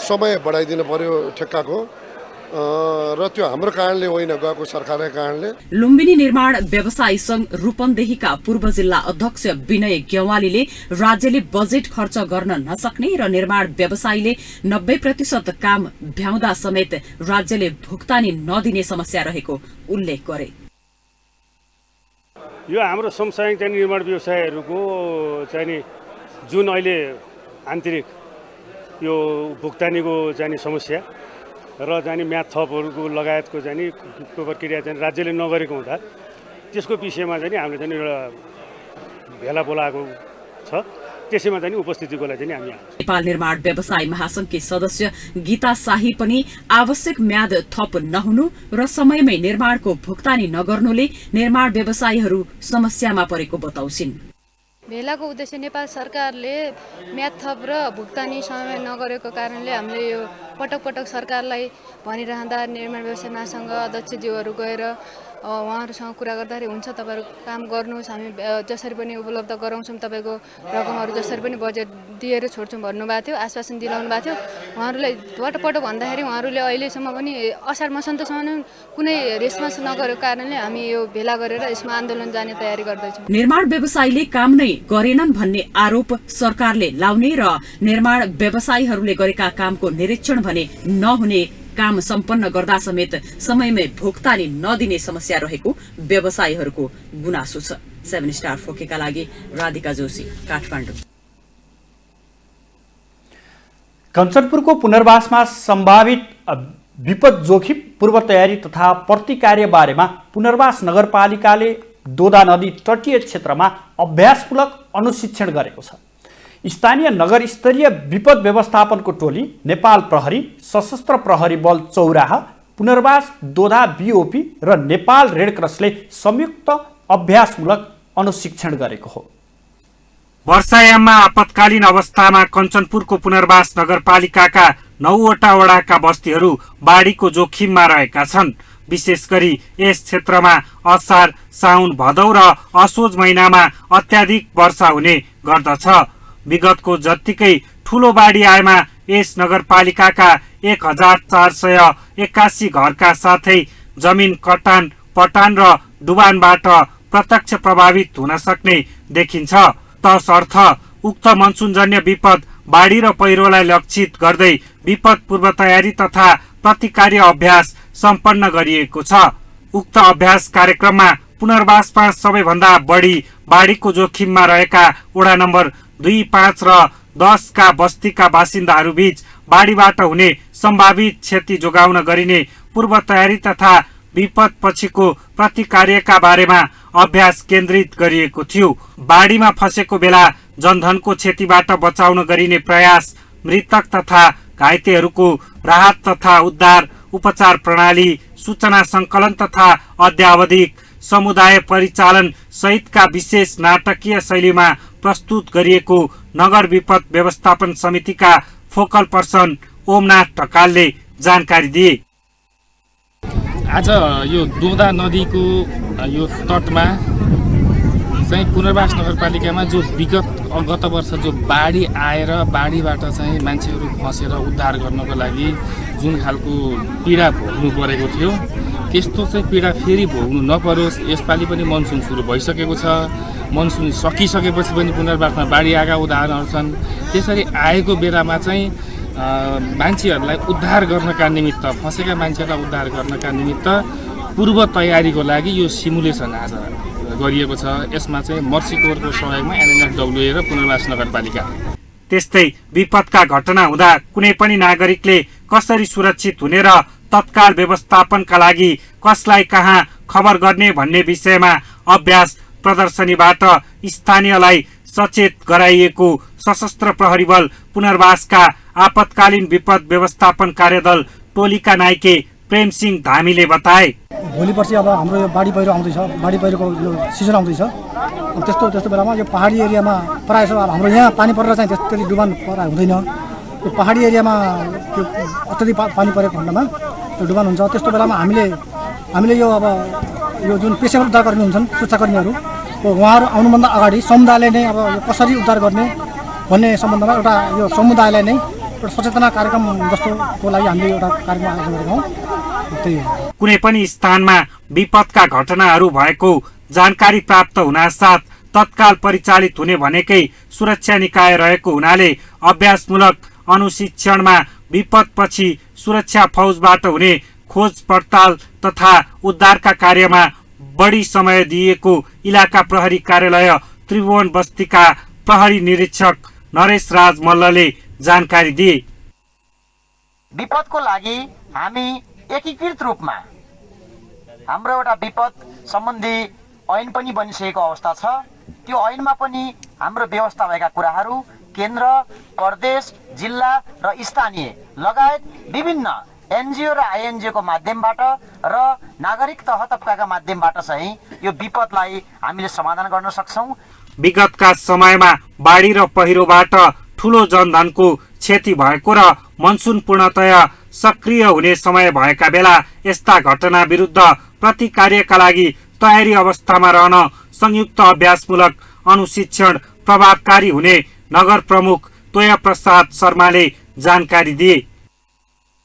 समय बढाइदिनु पर्यो ठेक्काको र त्यो हाम्रो कारणले होइन, गएको सरकारकै कारणले। लुम्बिनी निर्माण व्यवसायी संघ रूपन्देहीका पूर्व जिल्ला अध्यक्ष विनय गेवालीले राज्यले बजेट खर्च गर्न नसक्ने र निर्माण व्यवसायीले 90% काम भ्याउँदा समेत राज्यले भुक्तानी नदिने समस्या रहेको उल्लेख गरे। यो हाम्रो समसामयिक चाहिँ निर्माण व्यवसायीहरूको चाहिँ जुन अहिले आन्तरिक यो भुक्तानीको चाहिँ समस्या र चाहिँ म्याद थपहरूको लगायतको चाहिँ प्रक्रिया चाहिँ राज्यले नगरेको हुँदा त्यसको विषयमा चाहिँ हामीले चाहिँ एउटा भेला बोलाएको छ। त्यसैमा चाहिँ उपस्थितिको लागि चाहिँ हामी नेपाल निर्माण व्यवसायी महासंघकी सदस्य गीता शाही पनि आवश्यक म्याद थप नहुनु र समयमै निर्माणको भुक्तानी नगर्नुले निर्माण व्यवसायीहरू समस्यामा परेको बताउँछिन्। भेलाको उद्देश्य नेपाल सरकारले म्याद थप र भुक्तानी समय नगरेको कारणले हामीले यो पटक पटक सरकारलाई भनिरहँदा निर्माण व्यवसाय महासंघ अध्यक्षज्यूहरू गएर उहाँहरूसँग कुरा गर्दाखेरि हुन्छ तपाईँहरू काम गर्नुहोस्, हामी जसरी पनि उपलब्ध गराउँछौँ, तपाईँको रकमहरू जसरी पनि बजेट दिएर छोड्छौँ भन्नुभएको थियो, आश्वासन दिलाउनु भएको थियो। उहाँहरूलाई पटक भन्दाखेरि उहाँहरूले अहिलेसम्म पनि असार मसान्तसम्म कुनै रेस्पोन्स नगरेको कारणले हामी यो भेला गरेर यसमा आन्दोलन जाने तयारी गर्दैछौँ। निर्माण व्यवसायीले काम नै गरेनन् भन्ने आरोप सरकारले लाउने र निर्माण व्यवसायीहरूले गरेका कामको निरीक्षण भने नहुने काम सम्पन्न गर्दा समेत समयमै भुक्तानी नदिने समस्या रहेको व्यवसायीहरूको गुनासो छ। 7 स्टार फोकेका लागि राधिका जोशी, काठमाडौँ। कञ्चनपुरको पुनर्वासमा सम्भावित विपद जोखिम, पूर्व तयारी तथा प्रतिकार्य बारेमा पुनर्वास नगरपालिकाले दोदा नदी तटीय क्षेत्रमा अभ्यासमूलक अनुशिक्षण गरेको छ। स्थानीय नगर स्तरीय विपद व्यवस्थापनको टोली, नेपाल प्रहरी, सशस्त्र प्रहरी बल चौराहा, पुनर्वास दोधा बीओपी र नेपाल रेडक्रसले संयुक्त अभ्यासमूलक अनुशिक्षण गरेको हो। वर्षायाममा आपतकालीन अवस्थामा कञ्चनपुरको पुनर्वास नगरपालिकाका 9वटा वडाका बस्तीहरू बाढीको जोखिममा रहेका छन्। विशेष गरी यस क्षेत्रमा असार, साउन, भदौ र असोज महिनामा अत्याधिक वर्षा हुने गर्दछ। विगतको जत्तिकै ठूलो बाढी आएमा यस नगरपालिकाका 1481 घरका साथै जमिन कटान, पटान र डुबानबाट प्रत्यक्ष प्रभावित हुन सक्ने देखिन्छ। तसर्थ उक्त मनसुनजन्य विपद बाढी र पहिरोलाई लक्षित गर्दै विपद पूर्व तयारी तथा प्रतिकार्य अभ्यास सम्पन्न गरिएको छ। उक्त अभ्यास कार्यक्रममा पुनर्वासमा सबैभन्दा बढी बाढीको जोखिममा रहेका वडा नम्बर 2, 5 र 10 का बस्तीका बासिन्दाहरू बीच बाढीबाट हुने सम्भावित क्षति जोगाउन गरिने पूर्व तयारी तथा विपद पछिको प्रतिकार्यका बारेमा अभ्यास केन्द्रित गरिएको थियो। बाढीमा फसेको बेला जनधनको क्षतिबाट बचाउन गरिने प्रयास, मृतक तथा घाइतेहरूको राहत तथा उद्धार, उपचार प्रणाली, सूचना संकलन तथा अद्यावधिक समुदाय परिचालन सहितका विशेष नाटकीय शैलीमा प्रस्तुत गरिएको नगर विपद व्यवस्थापन समितिका फोकल पर्सन ओमनाथ ढकालले जानकारी दिए। आज यो दोदा नदीको यो तटमा चाहिँ पुनर्वास नगरपालिकामा जो गत वर्ष जो बाढी आएर बाढीबाट चाहिँ मान्छेहरू फसेर उद्धार गर्नको लागि जुन खालको पीडा भोग्नु परेको थियो, त्यस्तो चाहिँ पीडा फेरि भोग्नु नपरोस्। यसपालि पनि मनसुन सुरु भइसकेको छ। मनसुन सकिसकेपछि पनि पुनर्वासमा बाढी आएका उदाहरणहरू छन्। त्यसरी आएको बेलामा चाहिँ मान्छेहरूलाई उद्धार गर्नका निमित्त, फसेका मान्छेहरूलाई उद्धार गर्नका निमित्त पूर्व तयारीको लागि यो सिमुलेसन आज गरिएको छ। यसमा चाहिँ मर्सी कोरको सहयोगमा एनएनएफडब्ल्युए र पुनर्वास नगरपालिका। त्यस्तै विपदका घटना हुँदा कुनै पनि नागरिकले कसरी सुरक्षित हुने र तत्काल व्यवस्थापनका लागि कसलाई कहाँ खबर गर्ने भन्ने विषयमा अभ्यास प्रदर्शनीबाट स्थानीयलाई सचेत गराइएको सशस्त्र प्रहरी बल पुनर्वासका आपतकालीन विपद व्यवस्थापन कार्यदल टोलीका नायके प्रेम सिंह धामीले बताए। भोलि पर्सि अब हाम्रो यो बाढी पहिरो आउँदैछ, बाढी पहिरोको यो सिजन आउँदैछ। त्यस्तो बेलामा यो पहाडी एरियामा प्रायः जसो हाम्रो यहाँ पानी परेर चाहिँ त्यति डुबान पराइ हुँदैन। यो पहाडी एरियामा त्यो अत्यधिक पानी परेको खण्डमा त्यो डुबान हुन्छ। त्यस्तो बेलामा हामीले यो अब यो जुन पेसागत उद्धारकर्मी हुन्छन्, सुरक्षाकर्मीहरू, उहाँहरू आउनुभन्दा अगाडि समुदायले नै अब यो कसरी उद्धार गर्ने भन्ने सम्बन्धमा एउटा यो समुदायलाई नै एउटा सचेतना कार्यक्रम जस्तोको लागि हामीले एउटा कार्यक्रम आयोजना गरेका हौँ। कुनै पनि स्थानमा विपदका घटनाहरू भएको जानकारी प्राप्त हुनासाथ तत्काल परिचालित हुने भनेकै सुरक्षा निकाय रहेको हुनाले अभ्यासमूलक अनुशिक्षणमा विपदपछि सुरक्षा फौजबाट हुने खोज पडताल तथा उद्धारका कार्यमा बढी समय दिएको इलाका प्रहरी कार्यालय त्रिभुवन बस्तीका प्रहरी निरीक्षक नरेश राज मल्लले जानकारी दिए। विपदको लागि हामी एकीकृत रूपमा हाम्रो एउटा विपद सम्बन्धी ऐन पनि बनिसकेको अवस्था छ। त्यो ऐनमा पनि हाम्रो व्यवस्था भएका कुराहरू केन्द्र, प्रदेश, जिल्ला र स्थानीय लगायत विभिन्न एनजिओ र आइएनजिओ को माध्यमबाट र नागरिक तह तबकाका माध्यमबाट चाहिँ यो विपदलाई हामीले समाधान गर्न सक्छौं। विगतका समयमा बाढी र पहिरोबाट ठूलो जनधनको क्षति भएको र मनसुन पूर्णतया सक्रिय हुने समय भएका बेला यस्ता घटना विरुद्ध प्रतिकार्यका लागि तयारी अवस्थामा रहन संयुक्त अभ्यासमूलक अनुशिक्षण प्रभावकारी हुने नगर प्रमुख तोया प्रसाद शर्माले जानकारी दिए।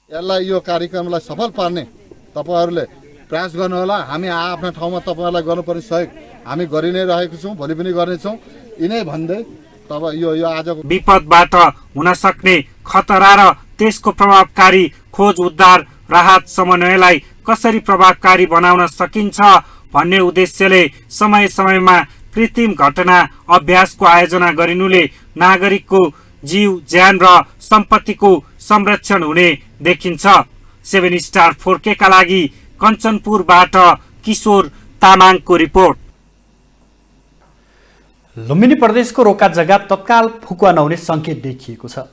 यसलाई यो कार्यक्रमलाई सफल पार्ने तपाईहरुले प्रयास गर्नुहोला। हामी आफ्नो ठाउँमा तपाईहरुलाई गर्नुपर्ने सहयोग हामी गरि नै रहेको छौं, भोलि पनि गर्नेछौं। यिनै भन्दै तब यो आजको विपदबाट हुन सक्ने खतरा र त्यसको प्रभावकारी खोज उद्धार राहत समन्वयलाई कसरी प्रभावकारी बनाउन सकिन्छ भन्ने उद्देश्यले समय समयमा कृत्रिम घटना अभ्यासको आयोजना गरिनुले नागरिकको जीव ज्यान र सम्पत्तिको संरक्षण हुने देखिन्छ। 7 स्टार 4K का लागि कञ्चनपुरबाट किशोर तामाङको रिपोर्ट। लुम्बिनी प्रदेशको रोका जग्गा तत्काल फुकुवा नहुने संकेत देखिएको छ।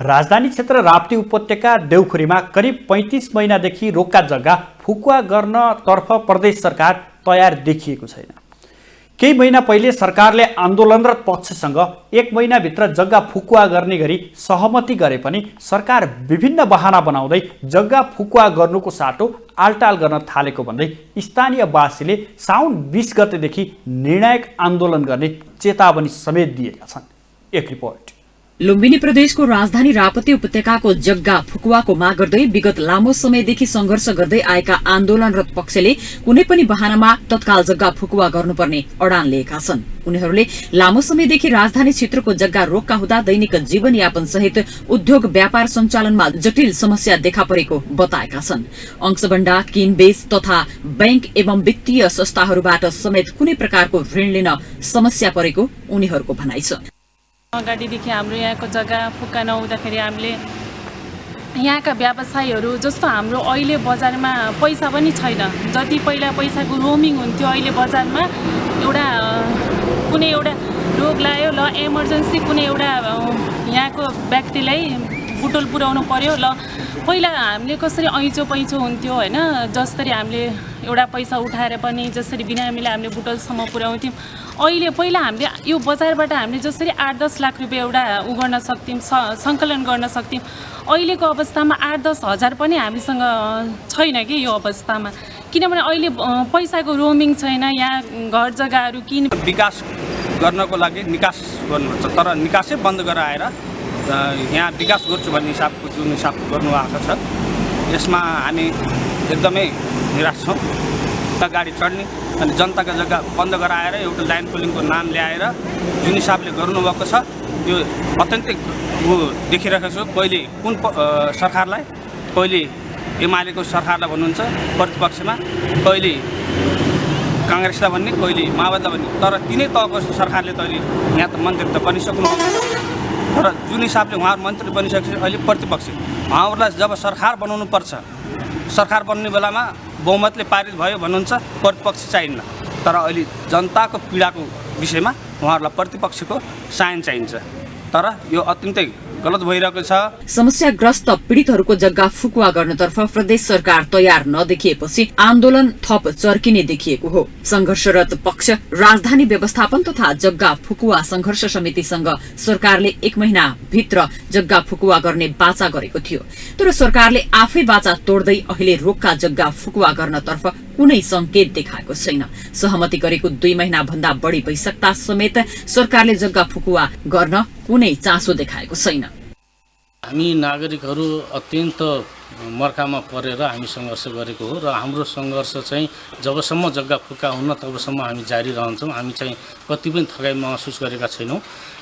राजधानी क्षेत्र राप्ती उपत्यका देउखुरीमा करिब 35 महिनादेखि रोका जग्गा फुकुवा गर्न तर्फ प्रदेश सरकार तयार देखिएको छैन। केही महिना पहिले सरकारले आन्दोलनरत पक्षसँग 1 महिनाभित्र जग्गा फुकुवा गर्ने गरी सहमति गरे पनि सरकार विभिन्न बहाना बनाउँदै जग्गा फुकुवा गर्नुको साटो आलटाल गर्न थालेको भन्दै स्थानीयवासीले साउन 20 गतेदेखि निर्णायक आन्दोलन गर्ने चेतावनी समेत दिएका छन्। एक रिपोर्ट। लुम्बिनी प्रदेशको राजधानी राप्ती उपत्यकाको जग्गा फुकुवाको माग गर्दै विगत लामो समयदेखि संघर्ष गर्दै आएका आन्दोलनरत पक्षले कुनै पनि बहानामा तत्काल जग्गा फुकुवा गर्नुपर्ने अडान लिएका छन्। उनीहरूले लामो समयदेखि राजधानी क्षेत्रको जग्गा रोक्का हुँदा दैनिक जीवनयापन सहित उद्योग व्यापार सञ्चालनमा जटिल समस्या देखा परेको बताएका छन्। अंशबण्डा किनबेच तथा बैंक एवं वित्तीय संस्थाहरूबाट समेत कुनै प्रकारको ऋण लिन समस्या परेको उनीहरूको भनाइ छ। अगाडिदेखि हाम्रो यहाँको जग्गा फुक्का नहुँदाखेरि हामीले यहाँका व्यवसायीहरू जस्तो हाम्रो अहिले बजारमा पैसा पनि छैन। जति पहिला पैसाको रोमिङ हुन्थ्यो अहिले बजारमा एउटा कुनै एउटा रोग लाग्यो ल एमर्जेन्सी कुनै एउटा यहाँको व्यक्तिलाई बुटोल पुर्याउनु पर्यो ल पहिला हामीले कसरी ऐँचो पैँचो हुन्थ्यो होइन, जसरी हामीले एउटा पैसा उठाएर पनि जसरी बिरामीले हामीले बुटोलसम्म पुर्याउँथ्यौँ। अहिले पहिला हामीले यो बजारबाट हामीले जसरी 8-10 लाख रुपियाँ एउटा उ गर्न सक्थ्यौँ, सङ्कलन गर्न सक्थ्यौँ। अहिलेको अवस्थामा 8-10 हजार पनि हामीसँग छैन कि यो अवस्थामा, किनभने अहिले पैसाको रोमिङ छैन। यहाँ घर जग्गाहरू किन विकास गर्नको लागि निकास गर्नुपर्छ, तर निकासै बन्द गराएर यहाँ विकास गर्छु भन्ने हिसाबको जुन हिसाब गर्नुभएको छ यसमा हामी एकदमै निराश छौँ। गाडी चढ्ने अनि जनताको जग्गा बन्द गराएर एउटा लाइन पुलिङको नाम ल्याएर जुन हिसाबले गर्नुभएको छ यो अत्यन्तै देखिरहेको छु। कहिले कुन सरकारलाई, कहिले एमालेको सरकारलाई भन्नुहुन्छ प्रतिपक्षमा, कहिले काङ्ग्रेसलाई भन्ने, कहिले माओवादीलाई भन्ने, तर तिनै तहको सरकारले त अहिले यहाँ त मन्त्री त बनिसक्नु तर जुन हिसाबले उहाँहरू मन्त्री बनिसकेपछि अहिले प्रतिपक्ष उहाँहरूलाई जब सरकार बनाउनु पर्छ, सरकार बन्ने बेलामा बहुमतले पारित भयो भन्नुहुन्छ प्रतिपक्ष चाहिन्न, तर अहिले जनताको पीडाको विषयमा उहाँहरूलाई प्रतिपक्षको साइन चाहिन्छ, तर यो अत्यन्तै गलत भइरहेको छ। समस्याग्रस्त पीडितहरूको जग्गा फुकुवा गर्नतर्फ प्रदेश सरकार तयार नदेखिएपछि आन्दोलन थप चर्किने देखिएको हो। संघर्षरत पक्ष राजधानी व्यवस्थापन तथा जग्गा फुकुवा संघर्ष समितिसँग सरकारले 1 महिना भित्र जग्गा फुकुवा गर्ने बाचा गरेको थियो, तर सरकारले आफै बाचा तोड्दै अहिले रोक्का जग्गा फुकुवा गर्नतर्फ कुनै संकेत देखाएको छैन। सहमति गरेको 2 महिना भन्दा बढी भइसक्दा समेत सरकारले जग्गा फुकुवा गर्न कुनै चासो देखाएको छैन। हामी नागरिकहरू अत्यन्त मर्कामा परेर हामी सङ्घर्ष गरेको हो र हाम्रो सङ्घर्ष चाहिँ जबसम्म जग्गा फुक्का हुन्न तबसम्म हामी जारी रहन्छौँ। हामी चाहिँ कति पनि थकाइ महसुस गरेका छैनौँ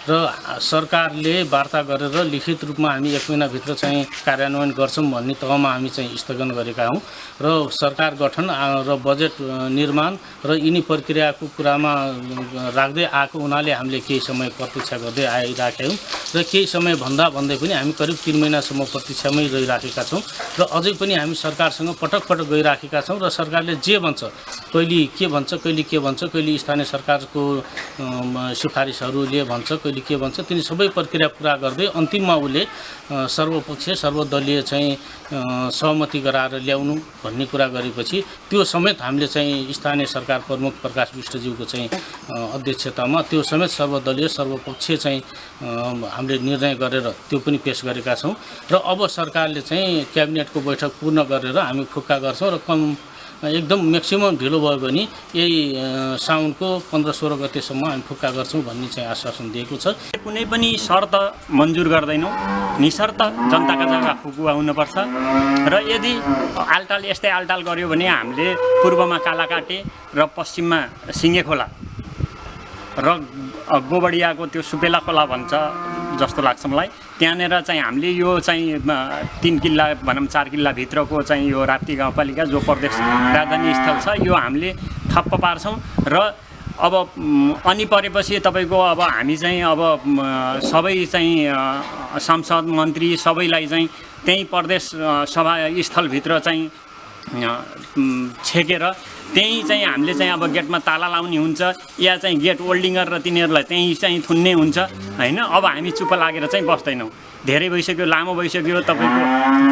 र सरकारले वार्ता गरेर लिखित रूपमा हामी 1 महिनाभित्र चाहिँ कार्यान्वयन गर्छौँ भन्ने तहमा हामी चाहिँ स्थगन गरेका हौँ र सरकार गठन र बजेट निर्माण र यिनी प्रक्रियाको कुरामा राख्दै आएको हुनाले हामीले केही समय प्रतीक्षा गर्दै आइराखेका हौँ र केही समय भन्दै पनि हामी करिब 3 महिनासम्म प्रतीक्षामै रहिराखेका छौँ र अझै पनि हामी सरकारसँग पटक गइराखेका छौँ र सरकारले जे भन्छ, कहिले के भन्छ, कहिले स्थानीय सरकारको सिफारिसहरूले भन्छ, कहिले के भन्छ, तिनी सबै प्रक्रिया पुरा गर्दै अन्तिममा उसले सर्वपक्षीय सर्वदलीय चाहिँ सहमति गराएर ल्याउनु भन्ने कुरा गरेपछि त्यो समेत हामीले चाहिँ स्थानीय सरकार प्रमुख प्रकाश विष्टज्यूको चाहिँ अध्यक्षतामा त्यो समेत सर्वदलीय सर्वपक्षीय चाहिँ हामीले निर्णय गरेर त्यो पनि पेश गरेका छौँ र अब सरकारले चाहिँ क्याबिनेटको बैठक पूर्ण गरेर हामी फुक्का गर्छौँ र एकदम म्याक्सिमम ढिलो भयो भने यही साउनको 15-16 गतेसम्म हामी फुक्का गर्छौँ भन्ने चाहिँ आश्वासन दिएको छ। कुनै पनि शर्त मन्जुर गर्दैनौँ, निशर्त जनताका जग्गा फुकुवा हुनुपर्छ र यदि आलटाल यस्तै आलटाल गर्यो भने हामीले पूर्वमा कालाकाटे र पश्चिममा सिङ्गे खोला र गोबडियाको त्यो सुपेला खोला भन्छ जस्तो लाग्छ मलाई। त्यहाँनिर चाहिँ हामीले यो चाहिँ 3 किल्ला भनौँ 4 किल्लाभित्रको चाहिँ यो राप्ती गाउँपालिका जो प्रदेश राजधानी स्थल छ यो हामीले ठप्प पार्छौँ र अब अनि परेपछि तपाईँको अब हामी चाहिँ अब सबै चाहिँ सांसद मन्त्री सबैलाई चाहिँ त्यही प्रदेश सभा स्थलभित्र चाहिँ छेकेर त्यही चाहिँ हामीले चाहिँ अब गेटमा ताला लाउने हुन्छ या चाहिँ गेट होल्डिङ गरेर तिनीहरूलाई त्यही चाहिँ थुन्ने हुन्छ होइन। अब हामी चुप लागेर चाहिँ बस्दैनौँ। धेरै भइसक्यो, लामो भइसक्यो, तपाईँको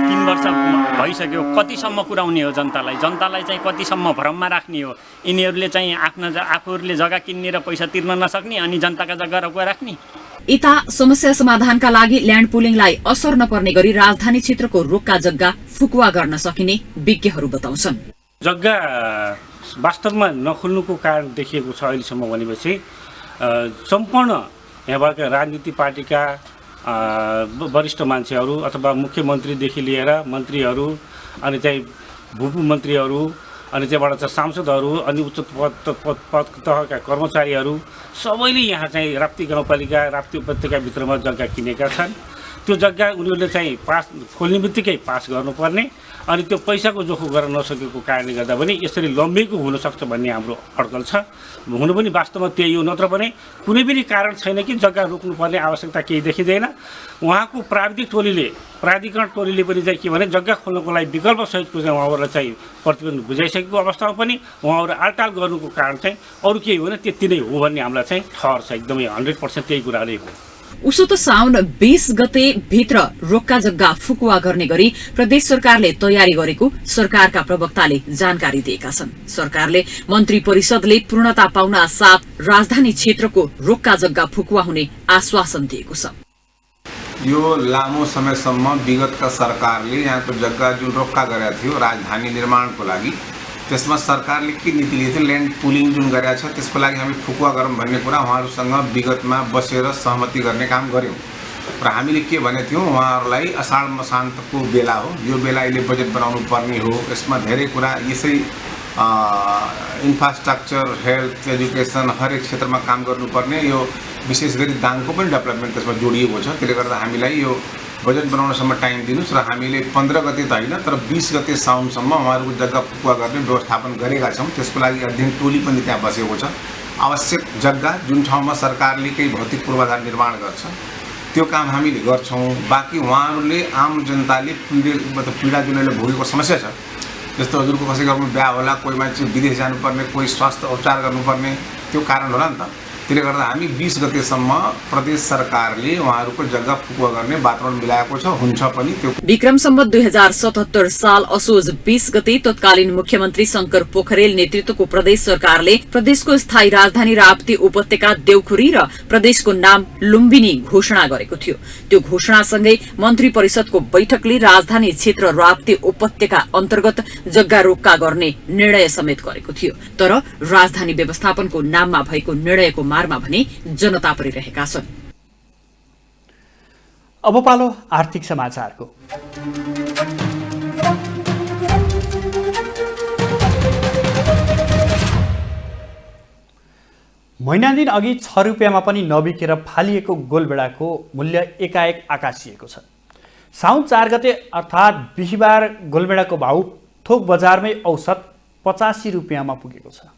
3 वर्ष भइसक्यो। कतिसम्म पुर्याउने हो जनतालाई चाहिँ कतिसम्म भ्रममा राख्ने हो? यिनीहरूले चाहिँ आफूहरूले जग्गा किन्ने र पैसा तिर्न नसक्ने अनि जनताका जग्गा रोकेर राख्ने। यता समस्या समाधानका लागि ल्यान्ड पुलिङलाई असर नपर्ने गरी राजधानी क्षेत्रको रोक्का जग्गा फुकुवा गर्न सकिने विज्ञहरू बताउँछन्। जग्गा वास्तवमा नखुल्नुको कारण देखिएको छ अहिलेसम्म भनेपछि सम्पूर्ण यहाँ भएका राजनीतिक पार्टीका वरिष्ठ मान्छेहरू अथवा मुख्यमन्त्रीदेखि लिएर मन्त्रीहरू अनि चाहिँ भूमन्त्रीहरू अनि त्यहाँबाट चाहिँ सांसदहरू अनि उच्च पद तहका कर्मचारीहरू सबैले यहाँ चाहिँ राप्ती गाउँपालिका राप्ती उपत्यकाभित्रमा जग्गा किनेका छन्। त्यो जग्गा उनीहरूले चाहिँ खोल्ने बित्तिकै पास गर्नुपर्ने अनि त्यो पैसाको जोखो गर्न नसकेको कारणले गर्दा पनि यसरी लम्बिएको हुनसक्छ भन्ने हाम्रो अड्कल छ। हुनु पनि वास्तवमा त्यही हो, नत्र भने कुनै पनि कारण छैन कि जग्गा रोक्नुपर्ने आवश्यकता केही देखिँदैन। उहाँको प्राधिकरण टोलीले पनि चाहिँ के भने जग्गा खोल्नको लागि विकल्प सहितको चाहिँ उहाँहरूलाई चाहिँ प्रतिवेदन बुझाइसकेको अवस्थामा पनि उहाँहरू आलटाल गर्नुको कारण चाहिँ अरू केही होइन त्यति नै हो भन्ने हामीलाई चाहिँ ठहर छ। एकदमै 100% त्यही कुरा नै हो। उसो त साउन 20 गते भित्र रोक्का जग्गा फुकुवा गर्ने गरी प्रदेश सरकारले तयारी गरेको सरकारका प्रवक्ताले जानकारी दिएका छन्। सरकारले मन्त्री परिषदले पूर्णता पाउन साथ राजधानी क्षेत्रको रोक्का जग्गा फुकुवा हुने आश्वासन दिएको छ। यो लामो समयसम्म विगतका सरकारले यहाँको जग्गा जुन रोक्का गरेका थियो राजधानी निर्माणको लागि त्यसमा सरकारले के नीति लिएको थियो, ल्यान्ड पुलिङ जुन गरेका छ त्यसको लागि हामी फुकुवा गरौँ भन्ने कुरा उहाँहरूसँग विगतमा बसेर सहमति गर्ने काम गऱ्यौँ र हामीले के भनेको थियौँ उहाँहरूलाई असाढ मसान्तको बेला हो, यो बेला अहिले बजेट बनाउनु पर्ने हो, यसमा धेरै कुरा यसै इन्फ्रास्ट्रक्चर हेल्थ एजुकेसन हरेक क्षेत्रमा काम गर्नुपर्ने, यो विशेष गरी दाङको पनि डेभलपमेन्ट त्यसमा जोडिएको छ। त्यसले गर्दा हामीलाई यो बजेट बनाउनसम्म टाइम दिनुहोस् र हामीले 15 गते त होइन तर 20 गते साउनसम्म उहाँहरूको जग्गा फुकुवा गर्ने व्यवस्थापन गरेका छौँ। त्यसको लागि अध्ययन टोली पनि त्यहाँ बसेको छ। आवश्यक जग्गा जुन ठाउँमा सरकारले केही भौतिक पूर्वाधार निर्माण गर्छ त्यो काम हामीले गर्छौँ। बाँकी उहाँहरूले आम जनताले पीडा जुन अहिले भोगेको समस्या छ, जस्तो हजुरको कसैको घरमा बिहा होला, कोही मान्छे विदेश जानुपर्ने, कोही स्वास्थ्य उपचार गर्नुपर्ने, त्यो कारण होला नि त। त्यसले गर्दा हामी 20 गतेसम्म प्रदेश सरकारले उहाँहरूको जग्गा फुकुवा गर्ने वातावरण मिलाएको छ, हुन्छ पनि। त्यो विक्रम सम्वत 2077 साल असोज 20 गते तत्कालीन मुख्यमन्त्री शंकर पोखरेल नेतृत्वको प्रदेश सरकारले प्रदेशको स्थायी राजधानी राप्ती उपत्यका देउखुरी र प्रदेशको नाम लुम्बिनी घोषणा गरेको थियो। त्यो घोषणासँगै मन्त्री परिषदको बैठकले राजधानी क्षेत्र राप्ती उपत्यका अन्तर्गत जग्गा रोक्का गर्ने निर्णय समेत गरेको थियो। तर राजधानी व्यवस्थापनको नाममा भएको निर्णयको मारमा भने जनता परिरहेका छन्। अब पालो आर्थिक समाचारको। महिना दिन अघि 6 रुपियाँमा पनि नबिकेर फालिएको गोलभेडाको मूल्य एकाएक आकाशिएको छ। साउन 4 गते अर्थात् बिहिबार गोलभेडाको भाउ थोक बजारमै औसत 85 रुपियाँमा पुगेको छ।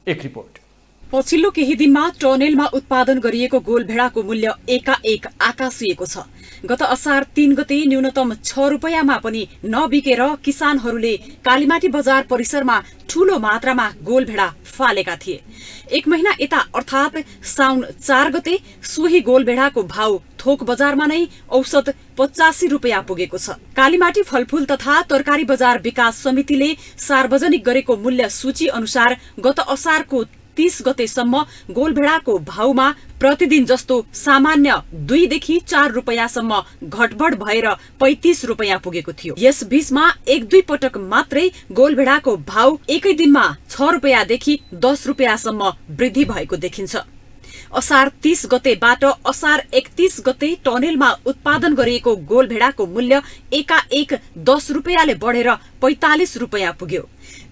एक रिपोर्ट। पछिल्लो केही दिनमा टनेलमा उत्पादन गरिएको गोलभेडाको मूल्य एकाएक आकाशिएको छ। गत असार 3 गते न्यूनतम 6 रुपियाँमा पनि नबिकेर किसानहरूले कालीमाटी बजार परिसरमा ठूलो मात्रामा गोलभेडा फालेका थिए। एक महिना यता अर्थात् साउन 4 गते सोही गोलभेडाको भाउ थोक बजारमा नै औसत 85 रुपियाँ पुगेको छ। कालीमाटी फलफूल तथा तरकारी बजार विकास समितिले सार्वजनिक गरेको मूल्य सूची अनुसार गत असारको 30 गतेसम्म गोलभेडाको भाउमा प्रतिदिन जस्तो सामान्य 2 देखि 4 रुपियाँसम्म घटबढ भएर 35 रुपियाँ पुगेको थियो। यस बीचमा 1-2 पटक मात्रै गोलभेडाको भाउ एकै दिनमा 6 रुपियाँदेखि 10 रुपियाँसम्म वृद्धि भएको देखिन्छ। असार 30 गतेबाट असार 31 गते टनेलमा उत्पादन गरिएको गोलभेडाको मूल्य एकाएक 10 रुपियाँले बढेर 45 रुपियाँ पुग्यो।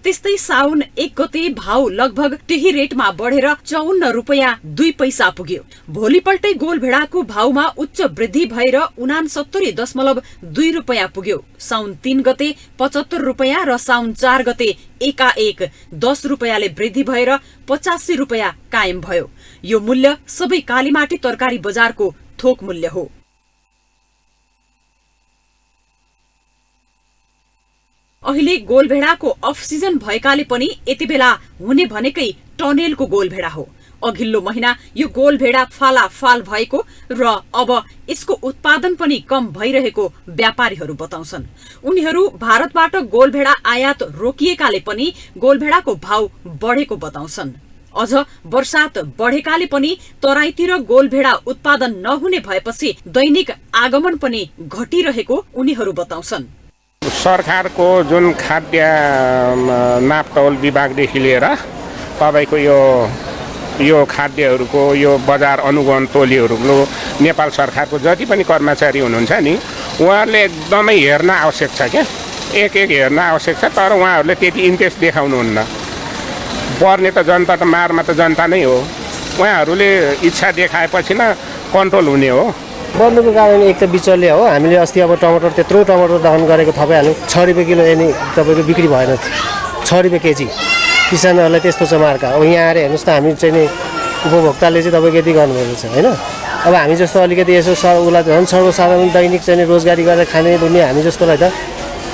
त्यस्तै साउन 1 गते भाउ लगभग त्यही रेटमा बढेर 54 रुपैयाँ 2 पैसा पुग्यो। भोलिपल्टै गोलभेडाको भाउमा उच्च वृद्धि भएर 69.2 रुपैयाँ पुग्यो। साउन 3 गते 75 रुपैयाँ र साउन 4 गते एकाएक 10 रुपैयाँले वृद्धि भएर 85 रुपैयाँ कायम भयो। यो मूल्य सबै कालीमाटी तरकारी बजारको थोक मूल्य हो। अहिले गोलभेडाको अफ सिजन भएकाले पनि यति बेला हुने भनेकै टनेलको गोलभेडा हो। अघिल्लो महिना यो गोलभेडा फालाफाल भएको र अब यसको उत्पादन पनि कम भइरहेको व्यापारीहरू बताउँछन्। उनीहरू भारतबाट गोलभेडा आयात रोकिएकाले पनि गोलभेडाको भाव बढेको बताउँछन्। अझ वर्षात बढेकाले पनि तराईतिर गोलभेडा उत्पादन नहुने भएपछि दैनिक आगमन पनि घटिरहेको उनीहरू बताउँछन्। सरकारको जुन खाद्य नापतौल विभागदेखि लिएर तपाईको यो खाद्यहरूको यो बजार अनुगमन टोलीहरूको नेपाल सरकारको जति पनि कर्मचारी हुनुहुन्छ नि उहाँहरूले एकदमै हेर्न आवश्यक छ क्या, एक हेर्न आवश्यक छ। तर उहाँहरूले त्यति इन्ट्रेस्ट देखाउनुहुन्न। पर्ने त जनता त मारमा त जनता नै हो। उहाँहरूले इच्छा देखाएपछि न कन्ट्रोल हुने हो। बढ्नुको कारण एक त बिचल्ले हो। हामीले अस्ति अब टमाटर त्यत्रो टमाटर दहन गरेको थपाइहाल्यौँ। 6 रुपियाँ किलो यानि तपाईँको बिक्री भएन, 6 रुपियाँ केजी। किसानहरूलाई त्यस्तो छ मार्का। अब यहाँ आएर हेर्नुहोस् त, हामी चाहिँ नि उपभोक्ताले चाहिँ तपाईँको यति गर्नुपर्छ होइन। अब हामी जस्तो अलिकति यसो उसलाई झन् सर्वसाधारण दैनिक चाहिँ रोजगारी गरेर खाने दुनियाँ हामी जस्तोलाई त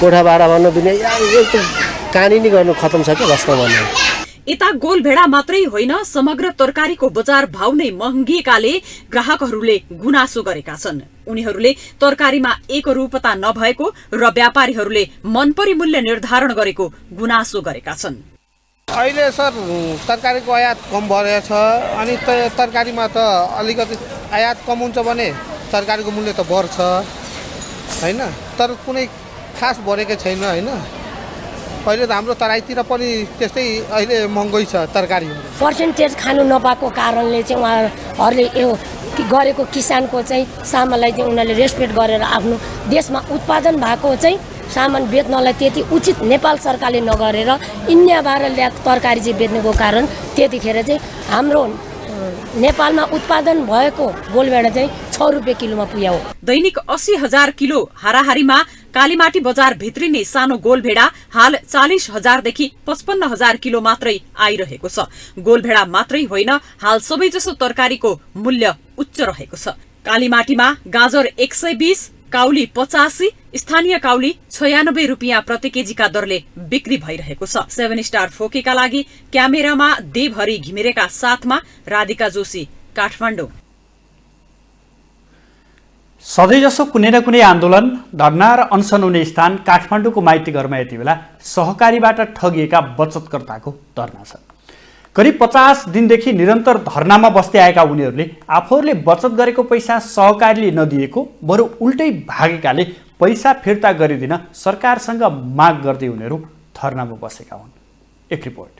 कोठा भाडा भन्न दुनियाँ एकदम कहानी नै गर्नु खतम छ क्या वास्तवमा। यता गोलभेडा मात्रै होइन, समग्र तरकारीको बजार भाउ नै महँगिएकाले ग्राहकहरूले गुनासो गरेका छन्। उनीहरूले तरकारीमा एकरूपता नभएको र व्यापारीहरूले मनपरी मूल्य निर्धारण गरेको गुनासो गरेका छन्। अहिले सर तरकारीको आयात कम भएछ, अनि तरकारीमा त अलिकति आयात कम हुन्छ भने तरकारीको मूल्य त बढ्छ होइन, तर कुनै खास बढेकै छैन होइन। अहिले त हाम्रो तराईतिर पनि त्यस्तै अहिले महँगै छ तरकारीहरू। पर्सेन्टेज खानु नपाएको कारणले चाहिँ उहाँहरूले यो गरेको किसानको चाहिँ सामानलाई चाहिँ उनीहरूले रेस्पेक्ट गरेर आफ्नो देशमा उत्पादन भएको चाहिँ सामान बेच्नलाई त्यति उचित नेपाल सरकारले नगरेर इन्डियाबाट ल्याएको तरकारी चाहिँ बेच्नुको कारण त्यतिखेर चाहिँ हाम्रो नेपालमा उत्पादन भएको गोलभेडा चाहिँ 6 रुपियाँ किलोमा पुग्यो। दैनिक 80,000 किलो हाराहारीमा कालीमाटी बजार भित्रिने सानो गोलभेडा हाल 40,000 देखि 55,000 किलो मात्रै आइरहेको छ। गोलभेडा मात्रै होइन, हाल सबैजसो तरकारीको मूल्य उच्च रहेको छ। कालीमाटीमा गाजर 120, काउली 85, स्थानीय काउली 96 रुपियाँ प्रति केजीका दरले बिक्री भइरहेको छ। 7 स्टार फोकेका लागि क्यामेरामा देवहरि घिमिरेका साथमा राधिका जोशी, काठमाडौँ। सधैँजसो कुनै न कुनै आन्दोलन, धरना र अनसन हुने स्थान काठमाडौँको माइतीघरमा यति बेला सहकारीबाट ठगिएका बचतकर्ताको धरना छ। करिब 50 दिनदेखि निरन्तर धरनामा बस्दै आएका उनीहरूले आफूहरूले बचत गरेको पैसा सहकारीले नदिएको, बरु उल्टै भागेकाले पैसा फिर्ता गरिदिन सरकारसँग माग गर्दै उनीहरू धरनामा बसेका हुन्। एक रिपोर्ट।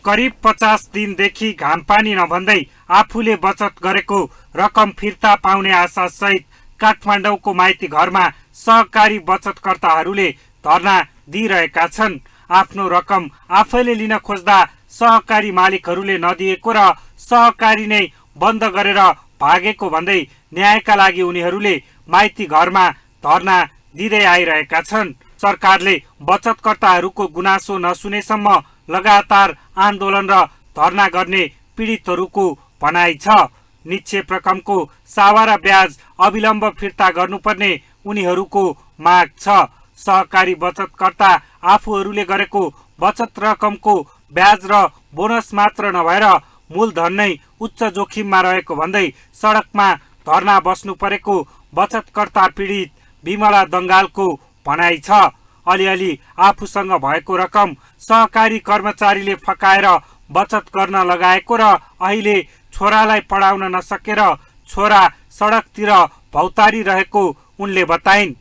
करिब 50 दिनदेखि घामपानी नभन्दै आफूले बचत गरेको रकम फिर्ता पाउने आशा सहित काठमाडौँको माइती घरमा सहकारी बचतकर्ताहरूले धरना दिइरहेका छन्। आफ्नो रकम आफैले लिन खोज्दा सहकारी मालिकहरूले नदिएको र सहकारी नै बन्द गरेर भागेको भन्दै न्यायका लागि उनीहरूले माइती घरमा धरना दिँदै आइरहेका छन्। सरकारले बचतकर्ताहरूको गुनासो नसुनेसम्म लगातार आन्दोलन र धरना गर्ने पीडितहरूको भनाइ छ। निक्षेप रकमको सावा र ब्याज अविलम्ब फिर्ता गर्नुपर्ने उनीहरूको माग छ। सहकारी बचतकर्ता आफूहरूले गरेको बचत रकमको ब्याज र बोनस मात्र नभएर मूलधन नै उच्च जोखिममा रहेको भन्दै सडकमा धरना बस्नु परेको बचतकर्ता पीडित विमला दङ्गालको भनाइ छ। अलिअलि आफूसँग भएको रकम सहकारी कर्मचारीले फकाएर बचत गर्न लगाएको र अहिले छोरालाई पढाउन नसकेर छोरा सडकतिर भौतारी रहेको उनले बताइन्।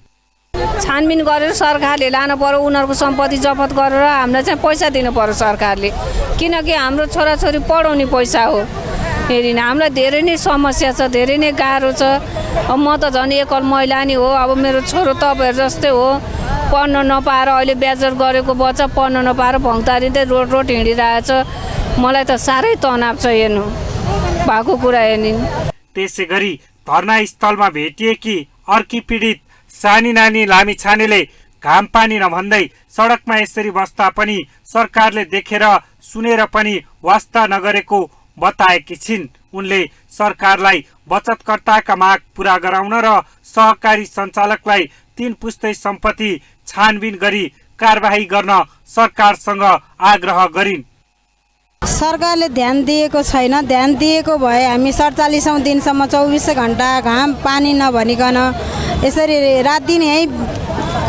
छानबिन गरेर सरकारले लानु पर्यो, उनीहरूको सम्पत्ति जफत गरेर हामीलाई चाहिँ पैसा दिनु पर्यो सरकारले, किनकि हाम्रो छोराछोरी पढाउने पैसा हो। फेरि हामीलाई धेरै नै समस्या छ, धेरै नै गाह्रो छ। अब म त झन् एकल महिला नि हो, अब मेरो छोरो तपाईँहरू जस्तै हो। पढ्न नपाएर अहिले ब्याचलर गरेको बच्चा पढ्न नपाएर भङ्तारिँदै रोड हिँडिरहेछ। मलाई त साह्रै तनाव छ हेर्नु भएको कुरा हेर्ने। त्यसै गरी धरना स्थलमा भेटिएकी अर्की पीडित सानी नानी लामिछानेले घाम पानी नभन्दै सडकमा यसरी बस्दा पनि सरकारले देखेर सुनेर पनि वास्ता नगरेको बताएकी छिन्। उनले सरकारलाई बचतकर्ताका माग पूरा गराउन र सहकारी सञ्चालकलाई 3 पुस्ते सम्पत्ति छानबिन गरी कारबाही गर्न सरकारसँग आग्रह गरिन्। सरकारले ध्यान दिएको छैन। ध्यान दिएको भए हामी 47औं दिनसम्म 24 घण्टा घाम पानी नभनिकन यसरी रात दिन यही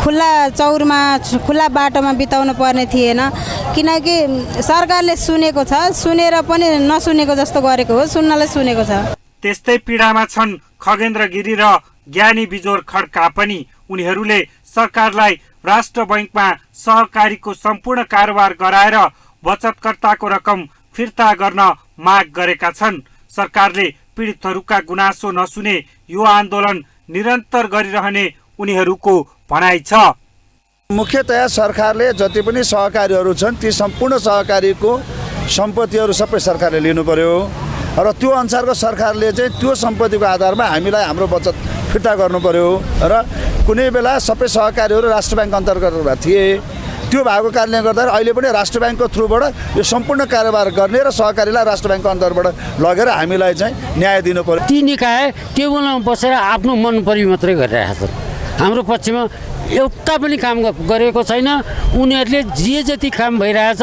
खुल्ला चौरमा खुल्ला बाटोमा बिताउनु पर्ने थिएन। किनकि सरकारले सुनेको छ, सुनेर पनि नसुनेको जस्तो गरेको हो, सुन्नलाई सुनेको छ। त्यस्तै पीडामा छन् खगेन्द्र गिरी र ज्ञानी बिजोर खड्का पनि। उनीहरूले सरकारलाई राष्ट्र बैंकमा सहकारीको सम्पूर्ण कारोबार गराएर बचतकर्ताको रकम फिर्ता गर्न माग गरेका छन्। सरकारले पीडितहरूका गुनासो नसुने यो आन्दोलन निरन्तर गरिरहने उनीहरूको भनाइ छ। मुख्यतया सरकारले जति पनि सहकारीहरू छन् ती सम्पूर्ण सहकारीको सम्पत्तिहरू सबै सरकारले लिनु पर्यो र त्यो अनुसारको सरकारले चाहिँ त्यो सम्पत्तिको आधारमा हामीलाई हाम्रो बचत फिर्ता गर्नु पर्यो। र कुनै बेला सबै सहकारीहरू राष्ट्र बैंक अन्तर्गत थिए। त्यो भएको कारणले गर्दा अहिले पनि राष्ट्र बैंकको थ्रुबाट यो सम्पूर्ण कारोबार गर्ने र सहकारीलाई राष्ट्र बैंकको अन्तर्गत लगेर हामीलाई चाहिँ न्याय दिनु पर्यो। ती निकाय टेबलमा बसेर आफ्नो मनपरी मात्रै गरिरहेका छन्। हाम्रो पक्षमा एउटा पनि काम गरेको छैन। उनीहरूले जे जति काम भइरहेछ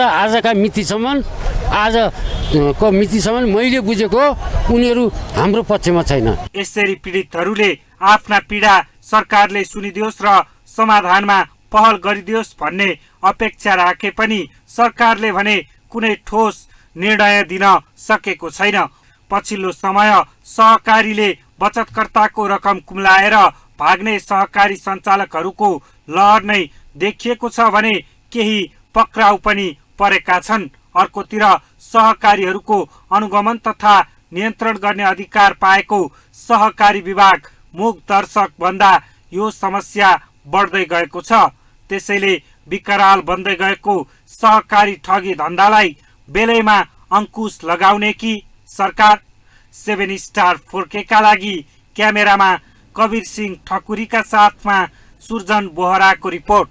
आजको मितिसम्म मैले बुझेको उनीहरू हाम्रो पक्षमा छैन। यसरी पीडितहरूले आफ्ना पीडा सरकारले सुनिदियोस् र समाधानमा पहल गरिदियोस् भन्ने अपेक्षा राखे पनि सरकारले भने कुनै ठोस निर्णय दिन सकेको छैन। पछिल्लो समय सहकारीले बचतकर्ताको रकम कुम्लाएर भाग्ने सहकारी सञ्चालकहरूको लहर नै देखिएको छ भने केही पक्राउ पनि परेका छन्। अर्कोतिर सहकारीहरूको अनुगमन तथा नियन्त्रण गर्ने अधिकार पाएको सहकारी विभाग मूक दर्शक भन्दा यो समस्या बढ्दै गएको छ। त्यसैले विकराल बन्दै गएको सहकारी ठगी धन्दालाई बेलैमा अंकुश लगाउने कि सरकार। 7 स्टार 4K का लागि क्यामेरामा कबीर सिंह ठकुरीका साथमा सुर्जन बोहराको रिपोर्ट।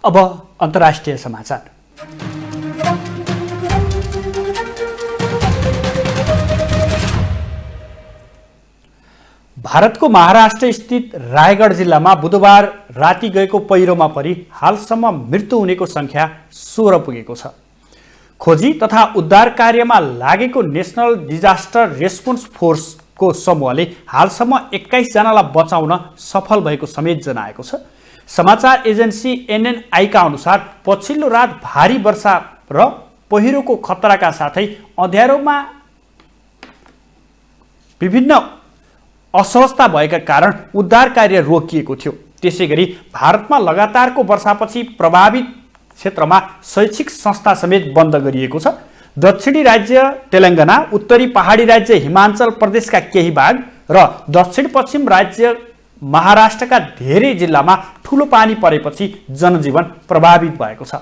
अब अन्तर्राष्ट्रिय समाचार। भारतको महाराष्ट्र स्थित रायगढ जिल्लामा बुधबार राति गएको पहिरोमा परि हालसम्म मृत्यु हुनेको संख्या 16 पुगेको छ। खोजी तथा उद्धार कार्यमा लागेको नेशनल डिजास्टर रेस्पोन्स फोर्सको समूहले हालसम्म 21 जनालाई बचाउन सफल भएको समेत जनाएको छ। समाचार एजेन्सी NNI का अनुसार पछिल्लो रात भारी वर्षा र पहिरोको खतराका साथै अँध्यारोमा विभिन्न असहजता भएका कारण उद्धार कार्य रोकिएको थियो। त्यसैगरी भारतमा लगातारको वर्षापछि प्रभावित क्षेत्रमा शैक्षिक संस्था समेत बन्द गरिएको छ। दक्षिणी राज्य तेलंगाना, उत्तरी पहाडी राज्य हिमाचल प्रदेशका केही भाग र दक्षिण पश्चिम राज्य महाराष्ट्रका धेरै जिल्लामा ठूलो पानी परेपछि जनजीवन प्रभावित भएको छ।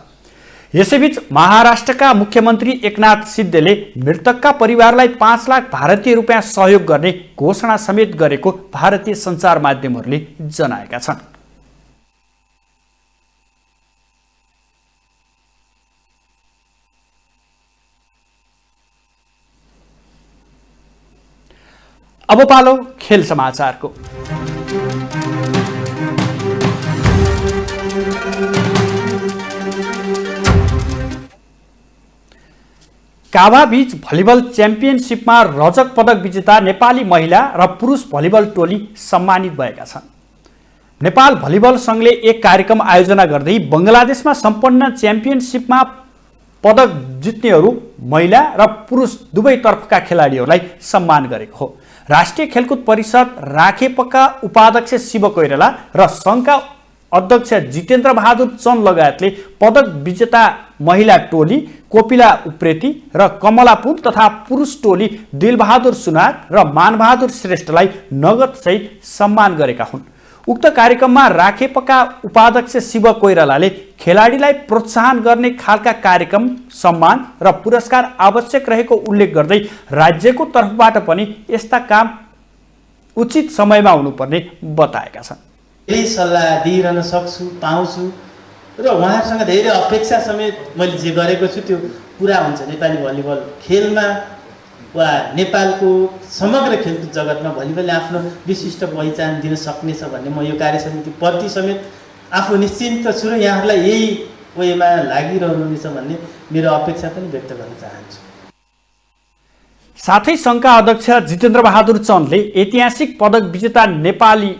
यसैबीच महाराष्ट्रका मुख्यमन्त्री एकनाथ सिद्धेले मृतकका परिवारलाई 5 लाख भारतीय रुपियाँ सहयोग गर्ने घोषणा समेत गरेको भारतीय सञ्चार माध्यमहरूले जनाएका छन्। अब पालो खेल समाचारको। काभा बीच भलिबल च्याम्पियनसिपमा रजक पदक विजेता नेपाली महिला र पुरुष भलिबल टोली सम्मानित भएका छन्। नेपाल भलिबल संघले एक कार्यक्रम आयोजना गर्दै बंगलादेशमा सम्पन्न च्याम्पियनसिपमा पदक जित्नेहरू महिला र पुरुष दुवै तर्फका खेलाडीहरूलाई सम्मान गरेको हो। राष्ट्रिय खेलकुद परिषद राखेपका उपाध्यक्ष शिव कोइराला र संघका अध्यक्ष जितेन्द्र बहादुर चन्द लगायतले पदक विजेता महिला टोली कोपिला उप्रेती र कमलापुर तथा पुरुष टोली दिलबहादुर सुनार र मानबहादुर श्रेष्ठलाई नगद सहित सम्मान गरेका हुन्। उक्त कार्यक्रममा राखेपका उपाध्यक्ष शिव कोइरालाले खेलाडीलाई प्रोत्साहन गर्ने खालका कार्यक्रम, सम्मान र पुरस्कार आवश्यक रहेको उल्लेख गर्दै राज्यको तर्फबाट पनि यस्ता काम उचित समयमा हुनुपर्ने बताएका छन्। यही सल्लाह दिइरहन सक्छु, पाउँछु र उहाँहरूसँग धेरै अपेक्षा समेत मैले जे गरेको छु त्यो पुरा हुन्छ। नेपाली भलिबल खेलमा वा नेपालको समग्र खेलकुद जगतमा भलिबलले आफ्नो विशिष्ट पहिचान दिन सक्नेछ भन्ने म यो कार्य समितिप्रति समेत आफू निश्चिन्त छु र यहाँहरूलाई यही वेमा लागिरहनुहुनेछ भन्ने मेरो अपेक्षा पनि व्यक्त गर्न चाहन्छु। साथै सङ्घका अध्यक्ष जितेन्द्र बहादुर चन्दले ऐतिहासिक पदक विजेता नेपाली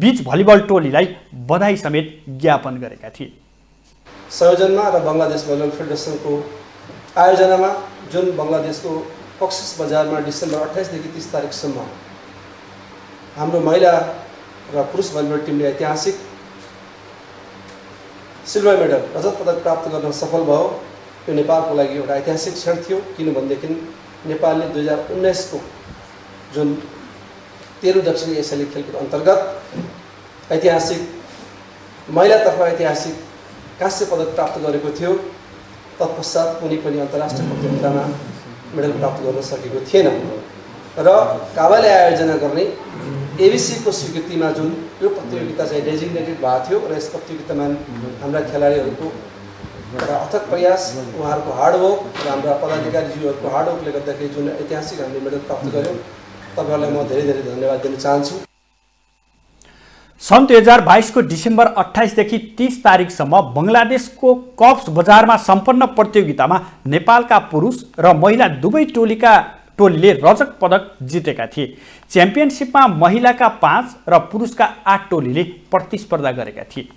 बीच भलिबल टोलीलाई बधाई समेत ज्ञापन गरेका थिए। संयोजनमा र बङ्गलादेश भलिबल फेडरेसनको आयोजनामा जुन बङ्गलादेशको कक्सेस बजारमा डिसेम्बर 28 देखि 30 तारिकसम्म हाम्रो महिला र पुरुष भलिबल टिमले ऐतिहासिक सिल्भर मेडल रजत पदक प्राप्त गर्न सफल भयो। यो नेपालको लागि एउटा ऐतिहासिक क्षण थियो, किनभनेदेखि नेपालले 2019 को जुन 13 दक्षिणी एसियाली खेलकुद अन्तर्गत ऐतिहासिक महिलातर्फ ऐतिहासिक काँस्य पदक प्राप्त गरेको थियो। तत्पश्चात कुनै पनि अन्तर्राष्ट्रिय प्रतियोगितामा मेडल प्राप्त गर्न सकेको थिएन र काबाले आयोजना गर्ने एबिसीको स्वीकृतिमा जुन यो प्रतियोगिता चाहिँ डेजिग्नेटेड भएको थियो र यस प्रतियोगितामा हाम्रा खेलाडीहरूको एउटा अथक प्रयास, उहाँहरूको हार्डवर्क र हाम्रा पदाधिकारीज्यूहरूको हार्डवर्कले गर्दाखेरि जुन ऐतिहासिक हामीले मेडल प्राप्त गऱ्यौँ, तपाईँहरूलाई म धेरै धेरै धन्यवाद दिन चाहन्छु। सन् 2022 को डिसेम्बर 28 देखि 30 तारिकसम्म बङ्गलादेशको कप्स बजारमा सम्पन्न प्रतियोगितामा नेपालका पुरुष र महिला दुवै टोलीले रजत पदक जितेका थिए। च्याम्पियनसिपमा महिलाका 5 र पुरुषका 8 टोलीले प्रतिस्पर्धा गरेका थिए।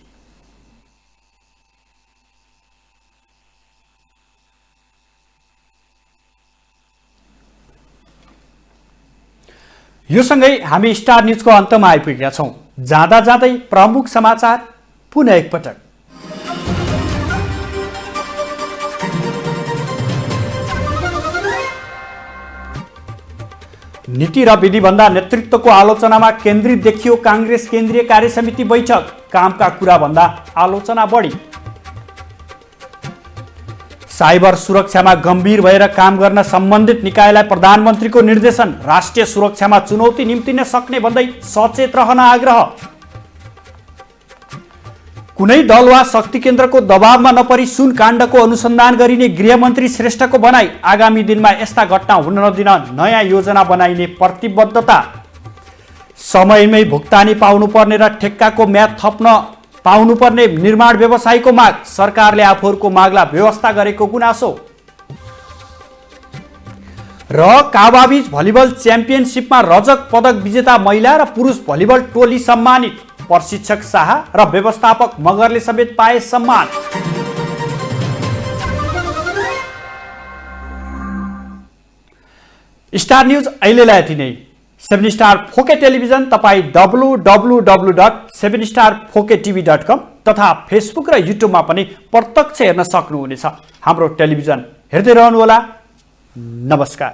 यो सँगै हामी स्टार न्यूजको अन्तमा आइपुगेका छौं। जाँदा जाँदै प्रमुख समाचार पुनः एकपटक। नीति र विधिभन्दा नेतृत्वको आलोचनामा केन्द्रित देखियो कांग्रेस केन्द्रीय कार्यसमिति बैठक। कामका कुरा भन्दा आलोचना बढी। साइबर सुरक्षामा गम्भीर भएर काम गर्न सम्बन्धित निकायलाई प्रधानमन्त्रीको निर्देशन। राष्ट्रिय सुरक्षामा चुनौती निम्तिन सक्ने भन्दै सचेत रहन आग्रह। कुनै दल वा शक्ति केन्द्रको दबावमा नपरी सुन काण्डको अनुसन्धान गरिने गृहमन्त्री श्रेष्ठको भनाई। आगामी दिनमा यस्ता घटना हुन नदिन नयाँ योजना बनाइने प्रतिबद्धता। समयमै भुक्तानी पाउनुपर्ने र ठेक्काको म्याद थप्न पाउनुपर्ने निर्माण व्यवसायीको माग। सरकारले आफूहरूको मागलाई व्यवस्था गरेको गुनासो। र काबाबीच भलिबल च्याम्पियनसिपमा रजत पदक विजेता महिला र पुरुष भलिबल टोली सम्मानित। प्रशिक्षक शाह र व्यवस्थापक मगरले समेत पाए सम्मान। स्टार न्यूज अहिलेलाई यति नै। 7 स्टार 4K टेलिभिजन तपाईँ www.7startv.com तथा फेसबुक र युट्युबमा पनि प्रत्यक्ष हेर्न सक्नुहुनेछ। हाम्रो टेलिभिजन हेर्दै रहनुहोला। नमस्कार।